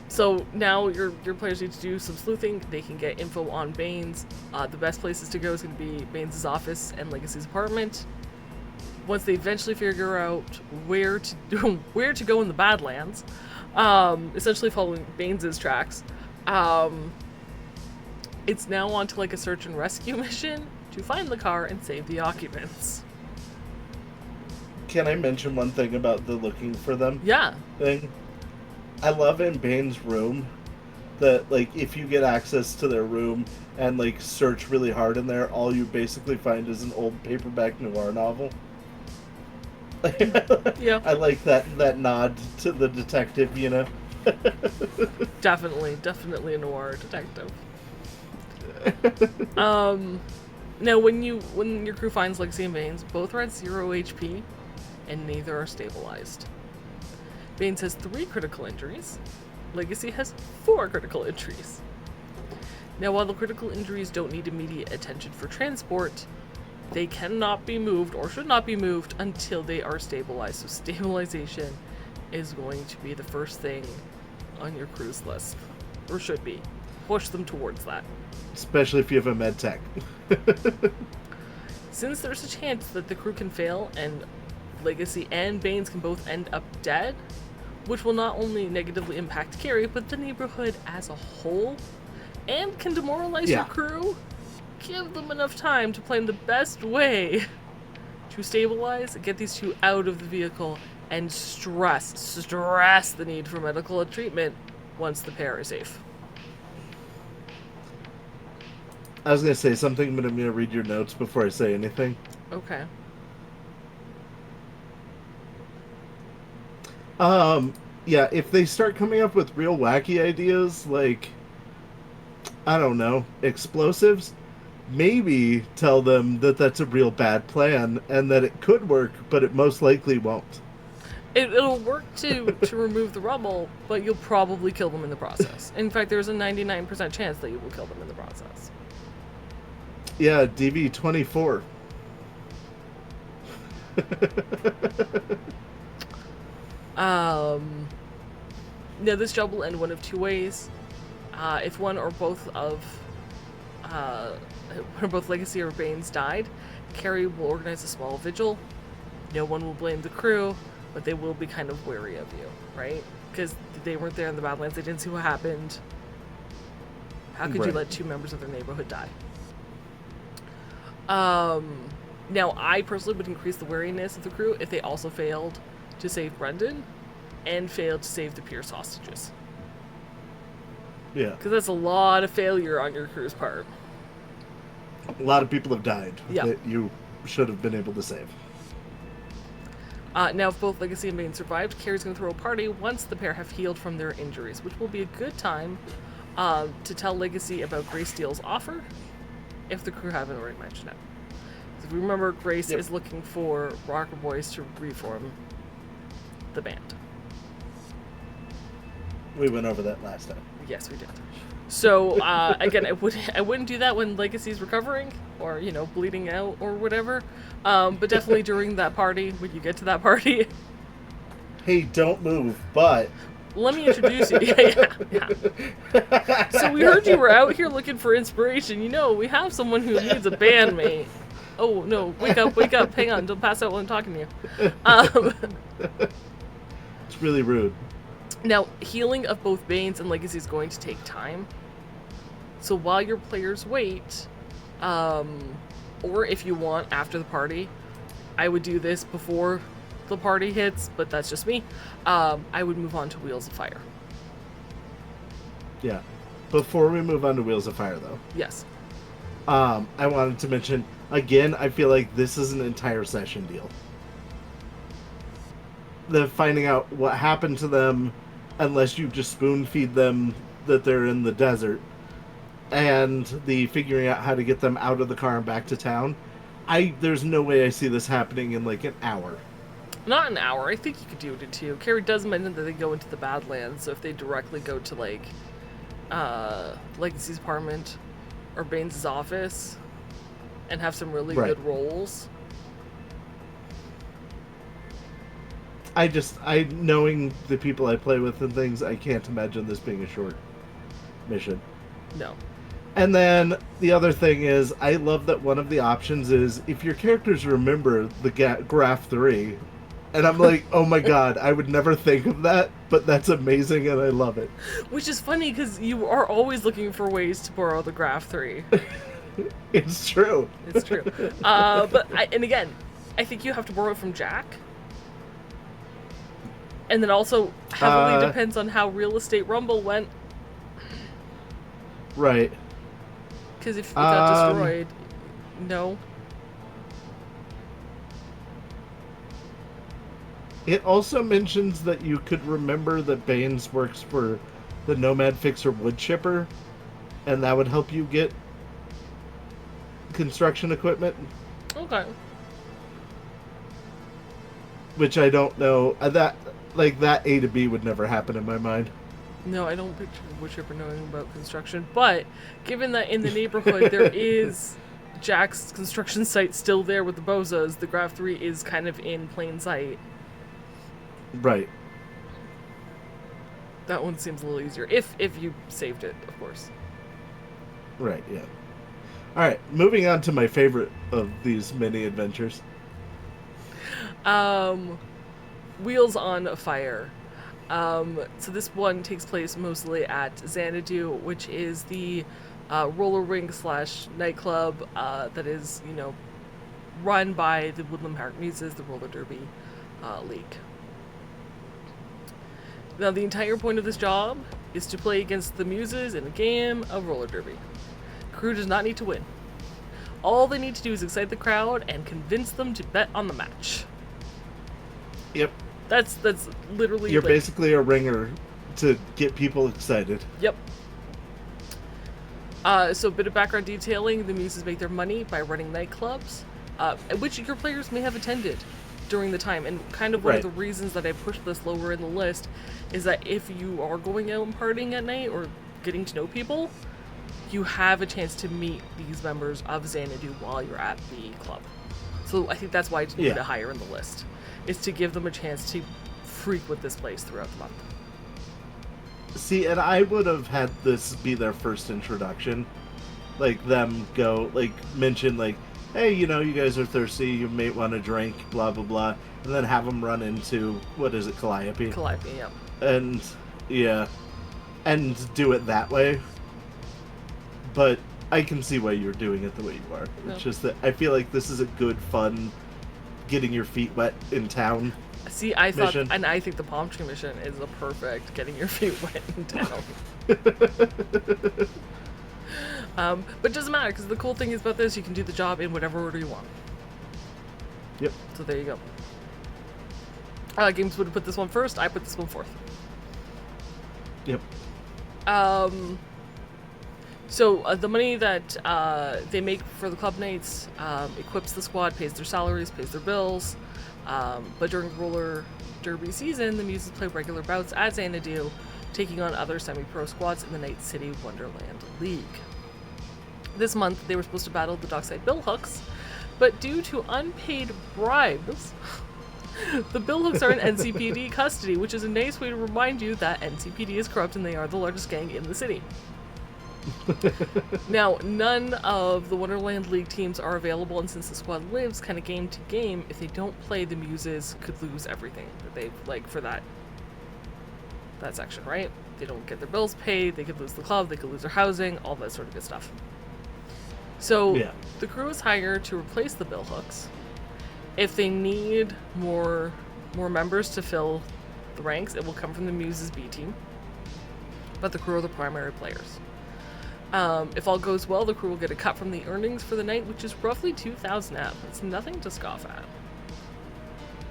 So now your players need to do some sleuthing. They can get info on Baines. The best places to go is going to be Baines' office and Legacy's apartment. Once they eventually figure out where to go in the Badlands, essentially following Baines' tracks, it's now on to like a search and rescue mission to find the car and save the occupants. Can I mention one thing about the looking for them thing? I love in Bane's room that, like, if you get access to their room and, like, search really hard in there, all you basically find is an old paperback noir novel. Yeah. I like that nod to the detective, you know? Definitely a noir detective. Now when your crew finds Legacy and Baines, both are at 0 HP, and neither are stabilized. Baines has 3 critical injuries. Legacy has 4 critical injuries. Now, while the critical injuries don't need immediate attention for transport, they cannot be moved or should not be moved until they are stabilized. So stabilization is going to be the first thing on your crew's list, or should be. Push them towards that. Especially if you have a med tech. Since there's a chance that the crew can fail and Legacy and Baines can both end up dead, which will not only negatively impact Carrie, but the neighborhood as a whole, and can demoralize your crew, give them enough time to plan the best way to stabilize, get these two out of the vehicle, and stress the need for medical treatment once the pair is safe. I was going to say something, but I'm going to read your notes before I say anything. Okay. Yeah, if they start coming up with real wacky ideas, like, I don't know, explosives, maybe tell them that that's a real bad plan and that it could work, but it most likely won't. It'll work to remove the rubble, but you'll probably kill them in the process. In fact, there's a 99% chance that you will kill them in the process. Yeah, DV-24. Now this job will end one of 2 ways. If one or both Legacy or Baines died, Carrie will organize a small vigil. No one will blame the crew, but they will be kind of wary of you, right? Because they weren't there in the Badlands, they didn't see what happened. How could you let 2 members of their neighborhood die? Now I personally would increase the wariness of the crew if they also failed to save Brendan and failed to save the Pierce hostages. Yeah. Because that's a lot of failure on your crew's part. A lot of people have died that you should have been able to save. Now, if both Legacy and Baines survived, Carrie's going to throw a party once the pair have healed from their injuries, which will be a good time to tell Legacy about Grace Steele's offer, if the crew haven't already mentioned it. So if you remember, Grace is looking for Rocker Boys to reform the band. We went over that last time. Yes, we did. So, again, I wouldn't do that when Legacy's recovering, or, you know, bleeding out, or whatever. But definitely during that party, when you get to that party. Hey, don't move, but... Let me introduce you. Yeah. So we heard you were out here looking for inspiration. You know, we have someone who needs a bandmate. Oh, no, wake up, hang on, don't pass out while I'm talking to you. It's really rude. Now, healing of both Baines and Legacy is going to take time. So while your players wait, Or if you want, after the party, I would do this before the party hits, but that's just me. I would move on to Wheels of Fire. Yeah. Before we move on to Wheels of Fire, though, Yes. I wanted to mention, again, I feel like this is an entire session deal. The finding out what happened to them, unless you just spoon feed them that they're in the desert, and the figuring out how to get them out of the car and back to town. There's no way I see this happening in like an hour. Not an hour. I think you could do it in 2. Carrie does mention that they go into the Badlands, so if they directly go to, like, Legacy's apartment or Baines' office and have some really Right. good rolls. Knowing the people I play with and things, I can't imagine this being a short mission. No. And then the other thing is, I love that one of the options is if your characters remember the Graph 3. And I'm like, oh my god, I would never think of that, but that's amazing and I love it. Which is funny because you are always looking for ways to borrow the Graph 3. It's true. It's true. And again, I think you have to borrow it from Jack. And then also heavily depends on how Real Estate Rumble went. Right. Because if it got destroyed, no. It also mentions that you could remember that Baines works for the Nomad Fixer Wood Chipper, and that would help you get construction equipment. Okay. Which I don't know. That A to B would never happen in my mind. No, I don't picture the wood chipper knowing about construction. But given that in the neighborhood there is Jack's construction site still there with the Bozas, the Graph 3 is kind of in plain sight. Right. That one seems a little easier. If you saved it, of course. Right, yeah. Alright, moving on to my favorite of these mini adventures. Wheels on Fire. So this one takes place mostly at Xanadu, which is the roller rink / nightclub that is, run by the Woodland Park Muses, the roller derby league. Now, the entire point of this job is to play against the Muses in a game of roller derby. Crew does not need to win. All they need to do is excite the crowd and convince them to bet on the match. Yep. That's literally... You're basically a ringer to get people excited. Yep. So a bit of background detailing. The Muses make their money by running nightclubs, which your players may have attended during the time. And kind of one of the reasons that I pushed this lower in the list is that if you are going out and partying at night or getting to know people, you have a chance to meet these members of Xanadu while you're at the club. So I think that's why I didn't put it higher in the list, is to give them a chance to frequent this place throughout the month. See, and I would have had this be their first introduction. Like, them go, mention, hey, you guys are thirsty, you may want a drink, blah, blah, blah. And then have them run into, what is it, Calliope? Calliope, yeah. And, and do it that way. But I can see why you're doing it the way you are. No. It's just that I feel like this is a good, fun, getting your feet wet in town. See, I thought, mission. and I think the palm tree mission is a perfect getting your feet wet in town. But it doesn't matter, because the cool thing is about this, you can do the job in whatever order you want. Yep. So there you go. Games would have put this one first, I put this one fourth. Yep. So the money that they make for the club nights equips the squad, pays their salaries, pays their bills. But during roller derby season, the Muses play regular bouts at Xanadu, taking on other semi-pro squads in the Night City Wonderland League. This month, they were supposed to battle the Dockside Billhooks, but due to unpaid bribes, the Billhooks are in NCPD custody, which is a nice way to remind you that NCPD is corrupt and they are the largest gang in the city. Now, none of the Wonderland League teams are available, and since the squad lives kind of game to game, if they don't play, the Muses could lose everything that they've, for that section, right? They don't get their bills paid, they could lose the club, they could lose their housing, all that sort of good stuff. So Yeah. the crew is hired to replace the billhooks. If they need more members to fill the ranks, it will come from the Muses B team. But the crew are the primary players. If all goes well, the crew will get a cut from the earnings for the night, which is roughly 2,000 ep. It's nothing to scoff at.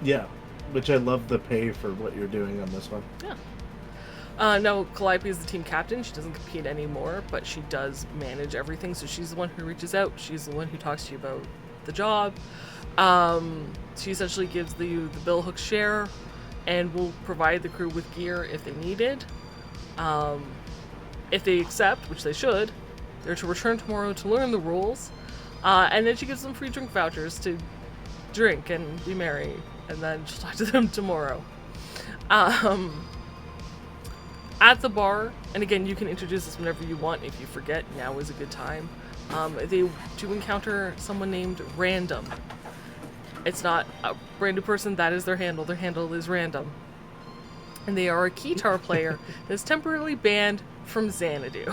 Yeah. Which I love the pay for what you're doing on this one. Yeah. No, Calliope is the team captain. She doesn't compete anymore, but she does manage everything. So she's the one who reaches out. She's the one who talks to you about the job. She essentially gives the billhook share and will provide the crew with gear if they need it. If they accept, which they should, they're to return tomorrow to learn the rules. And then she gives them free drink vouchers to drink and be merry. And then she'll talk to them tomorrow. At the bar, and again, you can introduce this whenever you want. If you forget, now is a good time. They do encounter someone named Random. It's not a brand new person, that is their handle. Their handle is Random. And they are a guitar player that's temporarily banned from Xanadu.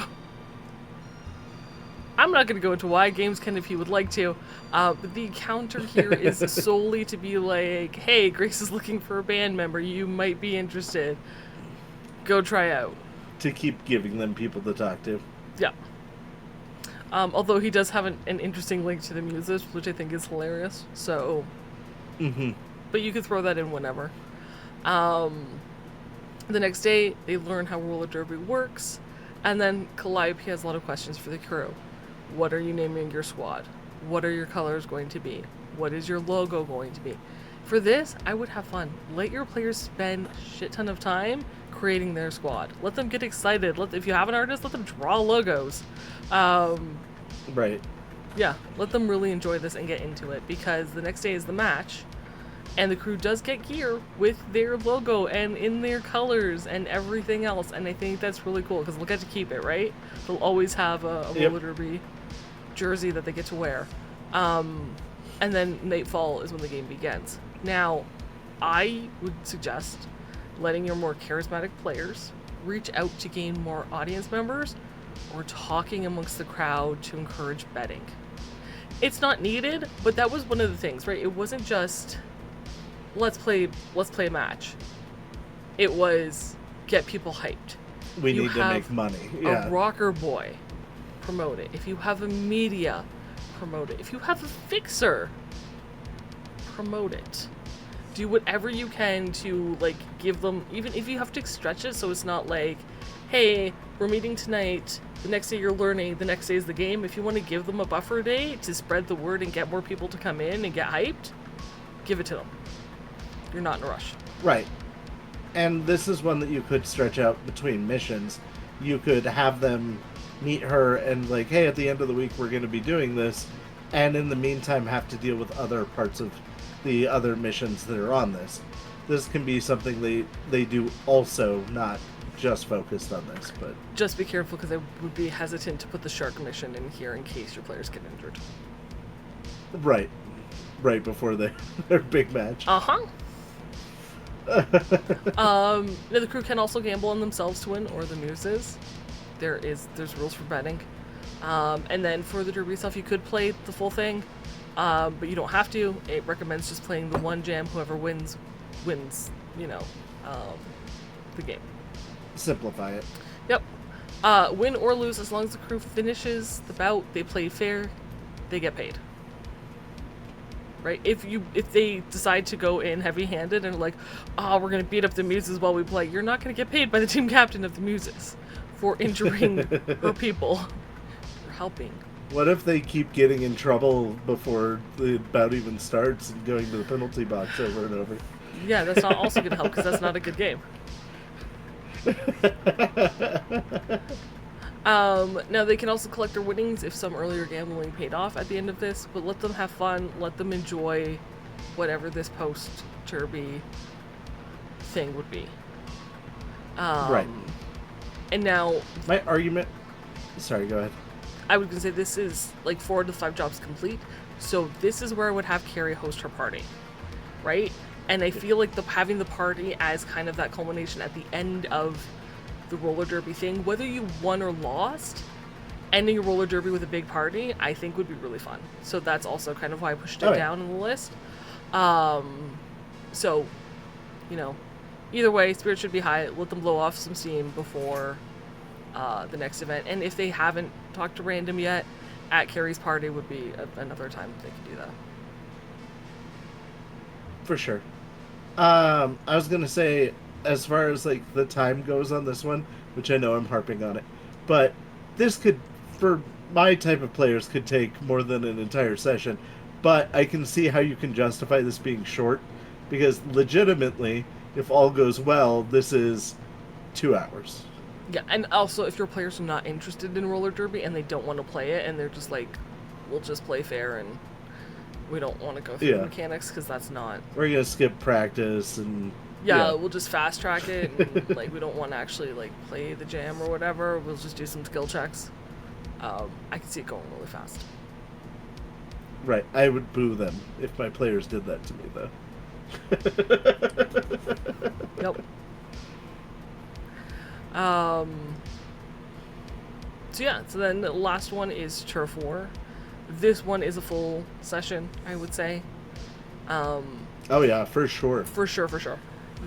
I'm not going to go into why. Games can if you would like to. But the encounter here is solely to be like, hey, Grace is looking for a band member. You might be interested. Go try out. To keep giving them people to talk to. Yeah. Although he does have an interesting link to the Muses, which I think is hilarious. So, but you could throw that in whenever. The next day, they learn how roller derby works, and then Calliope has a lot of questions for the crew. What are you naming your squad? What are your colors going to be? What is your logo going to be? For this, I would have fun. Let your players spend a shit ton of time creating their squad. Let them get excited. If you have an artist, let them draw logos. Right. Yeah, let them really enjoy this and get into it, because the next day is the match, and the crew does get gear with their logo and in their colors and everything else, and I think that's really cool because they'll get to keep it, right? They'll always have a roller derby jersey that they get to wear. And then nightfall is when the game begins. Now, I would suggest letting your more charismatic players reach out to gain more audience members, or talking amongst the crowd to encourage betting. It's not needed, but that was one of the things, right? It wasn't just let's play a match. It was get people hyped. We need to make money. Yeah. A rocker boy, promote it. If you have a media, promote it. If you have a fixer, promote it. Do whatever you can to give them, even if you have to stretch it so it's not like, hey, we're meeting tonight, the next day you're learning, the next day is the game. If you want to give them a buffer day to spread the word and get more people to come in and get hyped, give it to them. You're not in a rush. Right. And this is one that you could stretch out between missions. You could have them meet her and hey, at the end of the week we're going to be doing this, and in the meantime have to deal with other parts of the other missions that are on this. This can be something they do also, not just focused on this, but just be careful, because I would be hesitant to put the shark mission in here in case your players get injured. Right before their big match. Now the crew can also gamble on themselves to win, or the Muses. There's rules for betting. And then for the derby itself, you could play the full thing, but you don't have to. It recommends just playing the one jam. Whoever wins, the game. Simplify it. Yep. Win or lose, as long as the crew finishes the bout, they play fair, they get paid. Right? If they decide to go in heavy-handed and we're gonna beat up the Muses while we play, you're not gonna get paid by the team captain of the Muses for injuring her people. You're helping. What if they keep getting in trouble before the bout even starts and going to the penalty box over and over? Yeah, that's not also gonna help, because that's not a good game. Now they can also collect their winnings if some earlier gambling paid off at the end of this, but let them have fun, let them enjoy whatever this post-Derby thing would be. Right. And now... My argument... Sorry, go ahead. I was going to say this is 4 to 5 jobs complete, so this is where I would have Carrie host her party, right? And I feel like having the party as kind of that culmination at the end of the roller derby thing, whether you won or lost, ending a roller derby with a big party, I think would be really fun. So that's also kind of why I pushed it Oh, yeah. down on the list. So, you know, either way, spirits should be high. Let them blow off some steam before the next event. And if they haven't talked to Random yet, at Carrie's party would be another time they can do that. For sure. I was gonna say, as far as like the time goes on this one, which I know I'm harping on it, but this could, for my type of players, could take more than an entire session. But I can see how you can justify this being short, because legitimately, if all goes well, this is 2 hours. Yeah, and also if your players are not interested in roller derby and they don't want to play it, and they're just like, we'll just play fair and we don't want to go through the mechanics because that's not. We're gonna skip practice and. Yeah, we'll just fast track it, and like we don't want to actually like play the jam or whatever. We'll just do some skill checks. I can see it going really fast. Right, I would boo them if my players did that to me, though. Yep. So yeah, so then the last one is Turf War. This one is a full session, I would say. Oh yeah, for sure. For sure.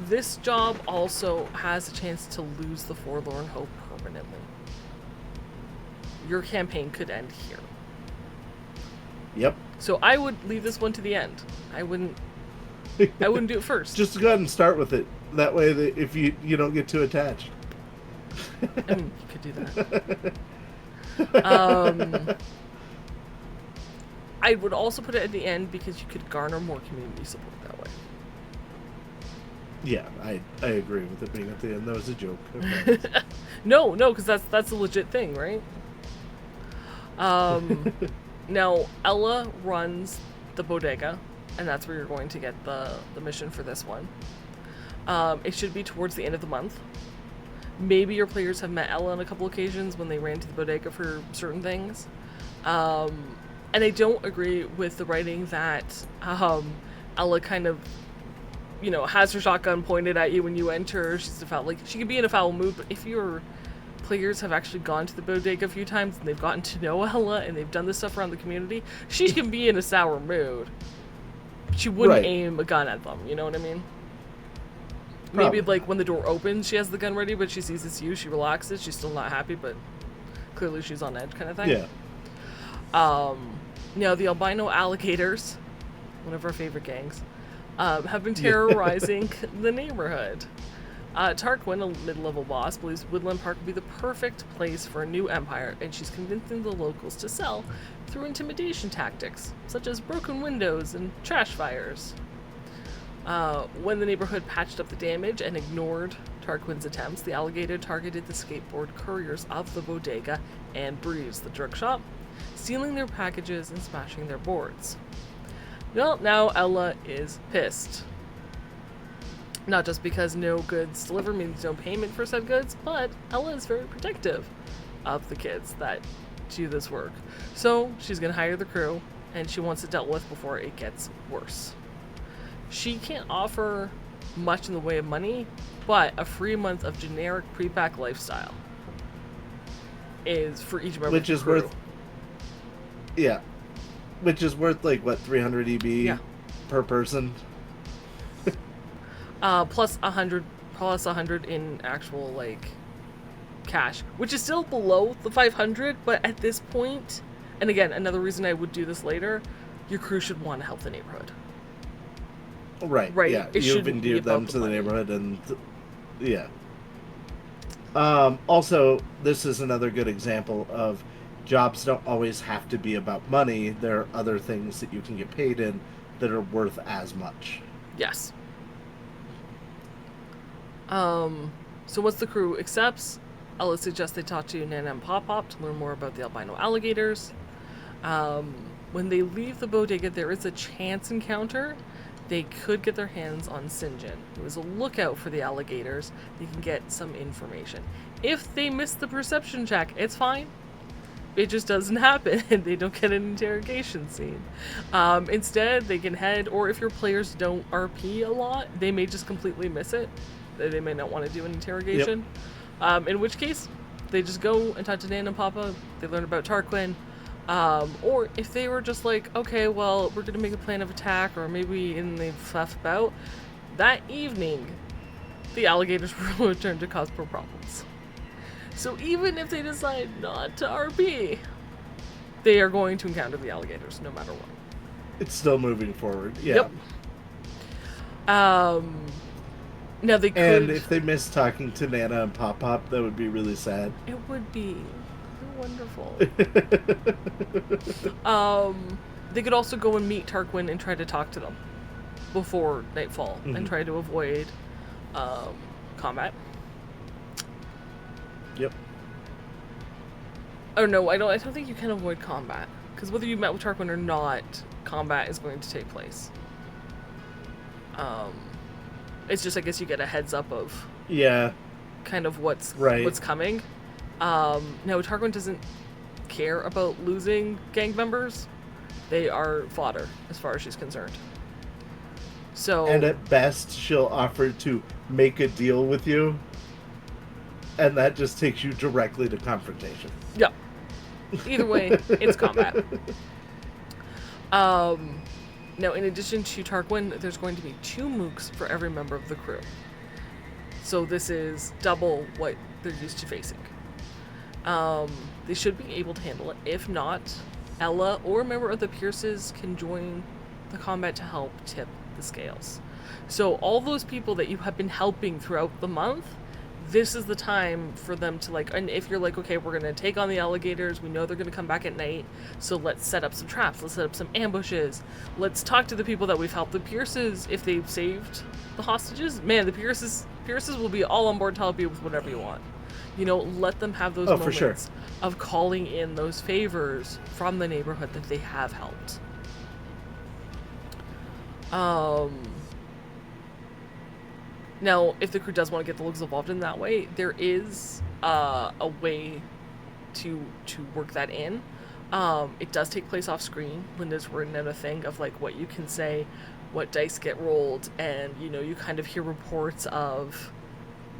This job also has a chance to lose the Forlorn Hope permanently. Your campaign could end here. Yep. So I would leave this one to the end. I wouldn't do it first. Just go ahead and start with it. That way, if you don't get too attached. I mean, you could do that. I would also put it at the end because you could garner more community support that way. Yeah, I agree with it being at the end. That was a joke. Okay. No, because that's a legit thing, right? Now, Ella runs the bodega, and that's where you're going to get the mission for this one. It should be towards the end of the month. Maybe your players have met Ella on a couple occasions when they ran to the bodega for certain things. And I don't agree with the writing that Ella kind of, has her shotgun pointed at you when you enter. She's she can be in a foul mood, but if your players have actually gone to the bodega a few times and they've gotten to know Ella and they've done this stuff around the community, she can be in a sour mood. She wouldn't aim a gun at them, you know what I mean? Maybe like when the door opens, she has the gun ready, but she sees it's you, she relaxes, she's still not happy, but clearly she's on edge kind of thing. Yeah. Now the albino alligators, one of our favorite gangs, have been terrorizing the neighborhood. Tarquin, a mid-level boss, believes Woodland Park would be the perfect place for a new empire, and she's convincing the locals to sell through intimidation tactics, such as broken windows and trash fires. When the neighborhood patched up the damage and ignored Tarquin's attempts, the alligator targeted the skateboard couriers of the bodega and Breeze, the drug shop, stealing their packages and smashing their boards. Well, now Ella is pissed. Not just because no goods delivered means no payment for said goods, but Ella is very protective of the kids that do this work. So she's going to hire the crew, and she wants it dealt with before it gets worse. She can't offer much in the way of money, but a free month of generic pre-pack lifestyle is for each member Which of is the crew. worth... Yeah. Which is worth, like, what, 300 EB per person? Plus 100 in actual, like, cash, which is still below the 500, but at this point, and again, another reason I would do this later, your crew should want to help the neighborhood. Right, yeah. You've endeared them to the neighborhood, and... yeah. Also, this is another good example of jobs don't always have to be about money. There are other things that you can get paid in that are worth as much. Yes. So once the crew accepts, Ella suggests they talk to Nana and Pop Pop to learn more about the albino alligators. When they leave the bodega, there is a chance encounter. They could get their hands on Sinjin, who is a lookout for the alligators. They can get some information. If they miss the perception check, it's fine. It just doesn't happen, and they don't get an interrogation scene. Instead, they can head, or if your players don't RP a lot, they may just completely miss it. They may not want to do an interrogation. In which case, they just go and talk to Nan and Papa. They learn about Tarquin. Or if they were just like, okay, well, we're going to make a plan of attack, or maybe and they fluff about, that evening, the alligators will return to cause more problems. So even if they decide not to RP, they are going to encounter the alligators no matter what. It's still moving forward. Yeah. Yep. Now they could... And if they miss talking to Nana and Pop Pop, that would be really sad. It would be wonderful. They could also go and meet Tarquin and try to talk to them before nightfall and try to avoid combat. Yep. Oh no, I don't think you can avoid combat, because whether you met with Tarquin or not, combat is going to take place. It's just, I guess you get a heads up of kind of what's coming. No, Tarquin doesn't care about losing gang members. They are fodder as far as she's concerned. So, and at best, she'll offer to make a deal with you, and that just takes you directly to confrontation. Yeah. Either way, it's combat. Now, in addition to Tarquin, there's going to be 2 mooks for every member of the crew. So this is double what they're used to facing. They should be able to handle it. If not, Ella or a member of the Pierces can join the combat to help tip the scales. So all those people that you have been helping throughout the month, this is the time for them to, like, and if you're like, okay, we're going to take on the alligators, we know they're going to come back at night, so let's set up some traps, let's set up some ambushes, let's talk to the people that we've helped. The Pierces, if they've saved the hostages, man, the Pierces will be all on board to help you with whatever you want. You know, let them have those moments of calling in those favors from the neighborhood that they have helped. Now, if the crew does want to get the looks involved in that way, there is a way to work that in. It does take place off screen. Linda's written out a thing of like what you can say, what dice get rolled, and you know, you kind of hear reports of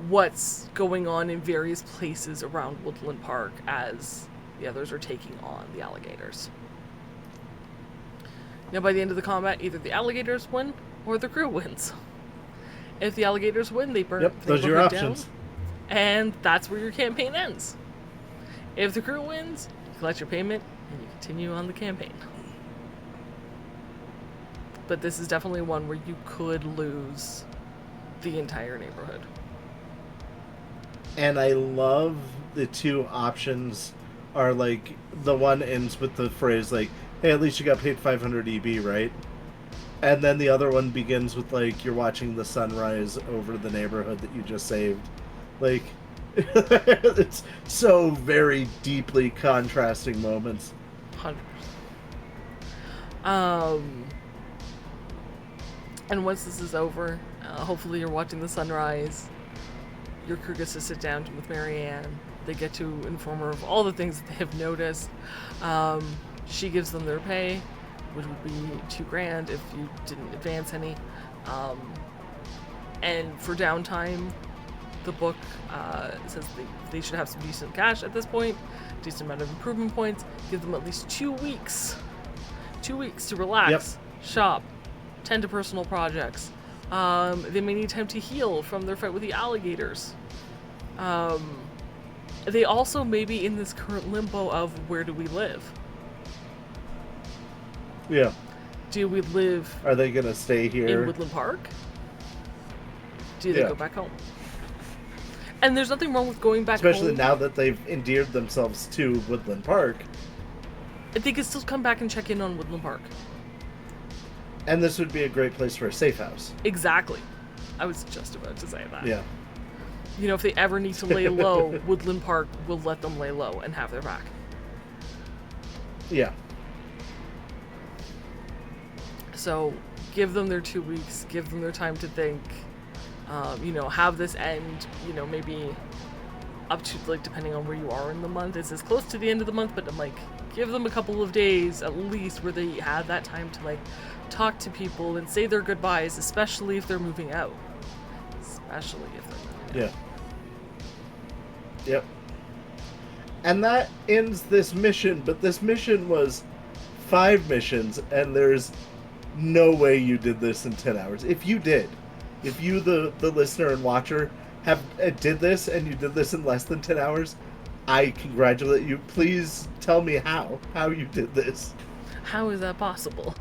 what's going on in various places around Woodland Park as the others are taking on the alligators. Now, by the end of the combat, either the alligators win or the crew wins. If the alligators win, they burn the those are your neighborhood options. down, and that's where your campaign ends. If the crew wins, you collect your payment and you continue on the campaign. But this is definitely one where you could lose the entire neighborhood. And I love the 2 options are like, the one ends with the phrase like, hey, at least you got paid 500 EB, right? And then the other one begins with like, you're watching the sunrise over the neighborhood that you just saved. Like, it's so very deeply contrasting moments. 100%. And once this is over, hopefully you're watching the sunrise. Your crew gets to sit down with Marianne. They get to inform her of all the things that they have noticed. She gives them their pay, which would be $2,000 if you didn't advance any. And for downtime, the book says they should have some decent cash at this point, decent amount of improvement points. Give them at least 2 weeks. 2 weeks to relax, shop, tend to personal projects. They may need time to heal from their fight with the alligators. They also may be in this current limbo of where do we live? Yeah. Do we live... Are they going to stay here? In Woodland Park? Do they go back home? And there's nothing wrong with going back home. Especially now that they've endeared themselves to Woodland Park. They could still come back and check in on Woodland Park. And this would be a great place for a safe house. Exactly. I was just about to say that. Yeah. You know, if they ever need to lay low, Woodland Park will let them lay low and have their back. Yeah. So, give them their 2 weeks, give them their time to think, you know, have this end, you know, maybe up to, like, depending on where you are in the month. It's as close to the end of the month, but, like, give them a couple of days at least where they have that time to, like, talk to people and say their goodbyes, especially if they're moving out. Especially if they're moving out. Yeah. Yep. And that ends this mission, but this mission was 5 missions, and there's no way you did this in 10 hours. If you did, if you, the listener and watcher, did this, and you did this in less than 10 hours, I congratulate you. Please tell me how you did this. How is that possible?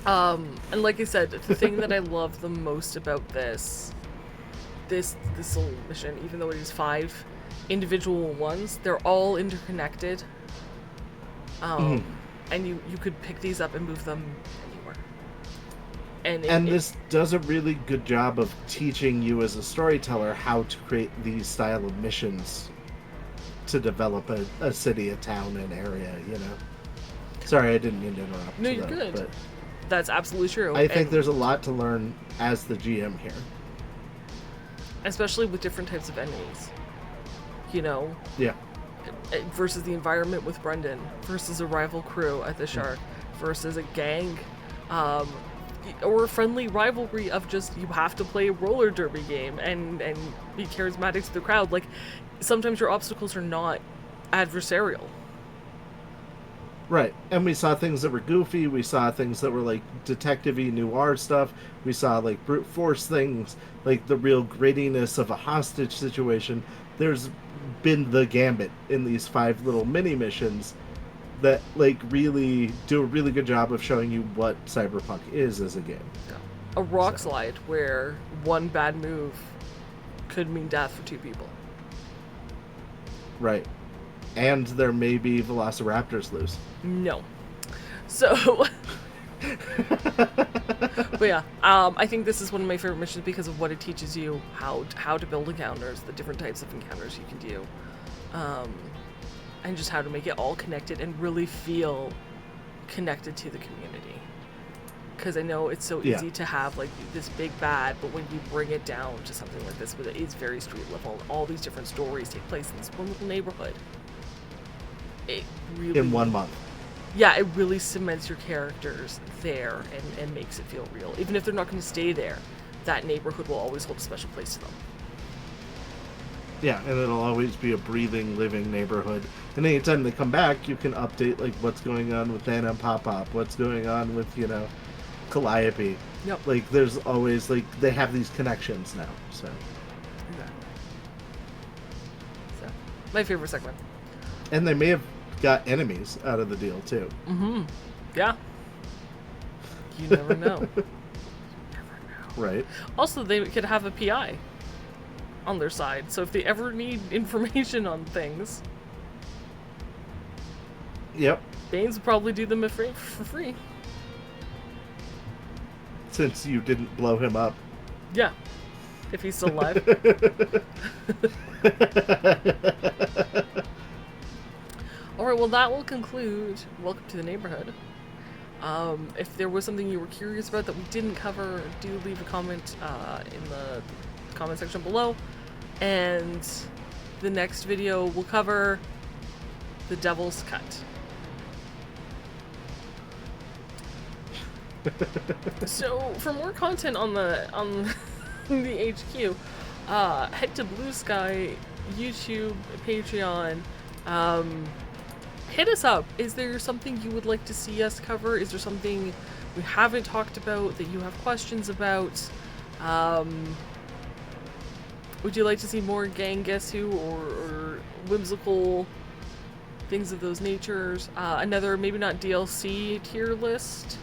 And like I said, the thing that I love the most about this little mission, even though it is 5 individual ones, they're all interconnected. And you could pick these up and move them anywhere. And this does a really good job of teaching you as a storyteller how to create these style of missions to develop a city, a town, an area, you know. Sorry, I didn't mean to interrupt. No, you're good. But that's absolutely true. I think there's a lot to learn as the GM here. Especially with different types of enemies. You know? Yeah. Versus the environment with Brendan, versus a rival crew at the Shark, versus a gang, or a friendly rivalry of just you have to play a roller derby game and be charismatic to the crowd. Like, sometimes your obstacles are not adversarial. Right, and we saw things that were goofy, we saw things that were like detective-y noir stuff, we saw like brute force things, like the real grittiness of a hostage situation. There's been the gambit in these 5 little mini missions that like really do a really good job of showing you what Cyberpunk is as a game. A rock slide where one bad move could mean death for 2 people. Right. And there may be velociraptors loose. No. So, but yeah, I think this is one of my favorite missions because of what it teaches you, how to build encounters, the different types of encounters you can do, and just how to make it all connected and really feel connected to the community. Because I know it's so easy to have like this big bad, but when you bring it down to something like this, where it is very street level, all these different stories take place in this one little neighborhood. It really, in 1 month. Yeah, it really cements your characters there and makes it feel real. Even if they're not going to stay there, that neighborhood will always hold a special place to them. Yeah, and it'll always be a breathing, living neighborhood. And anytime they come back, you can update like what's going on with Anna and Pop-Pop, what's going on with, you know, Calliope. Yep. Like, there's always, like, they have these connections now, so. Exactly. So, my favorite segment. And they may have got enemies out of the deal, too. Mm-hmm. Yeah. You never know. Right. Also, they could have a PI on their side, so if they ever need information on things... Yep. Baines would probably do them for free. Since you didn't blow him up. Yeah. If he's still alive. Alright, well that will conclude Welcome to the Neighborhood. If there was something you were curious about that we didn't cover, do leave a comment in the comment section below. And the next video will cover The Devil's Cut. So, for more content on the HQ, head to Blue Sky, YouTube, Patreon. Hit us up. Is there something you would like to see us cover? Is there something we haven't talked about that you have questions about? Would you like to see more Gang Guess Who or whimsical things of those natures? Another, maybe not DLC tier list?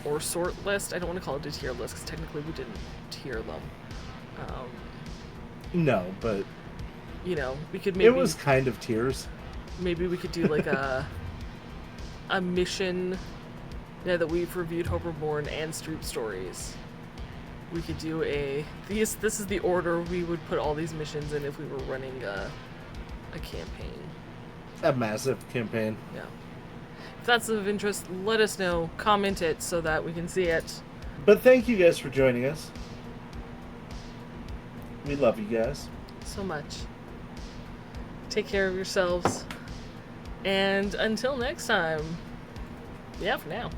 Or sort list. I don't want to call it a tier list because technically we didn't tier them. No, but you know, we could maybe. It was kind of tiers. Maybe we could do like a mission. Now that we've reviewed Hope Reborn and Street Stories, we could do this is the order we would put all these missions in if we were running a campaign. A massive campaign. Yeah. If that's of interest, let us know. Comment it so that we can see it. But thank you guys for joining us. We love you guys. So much. Take care of yourselves. And until next time, yeah, for now.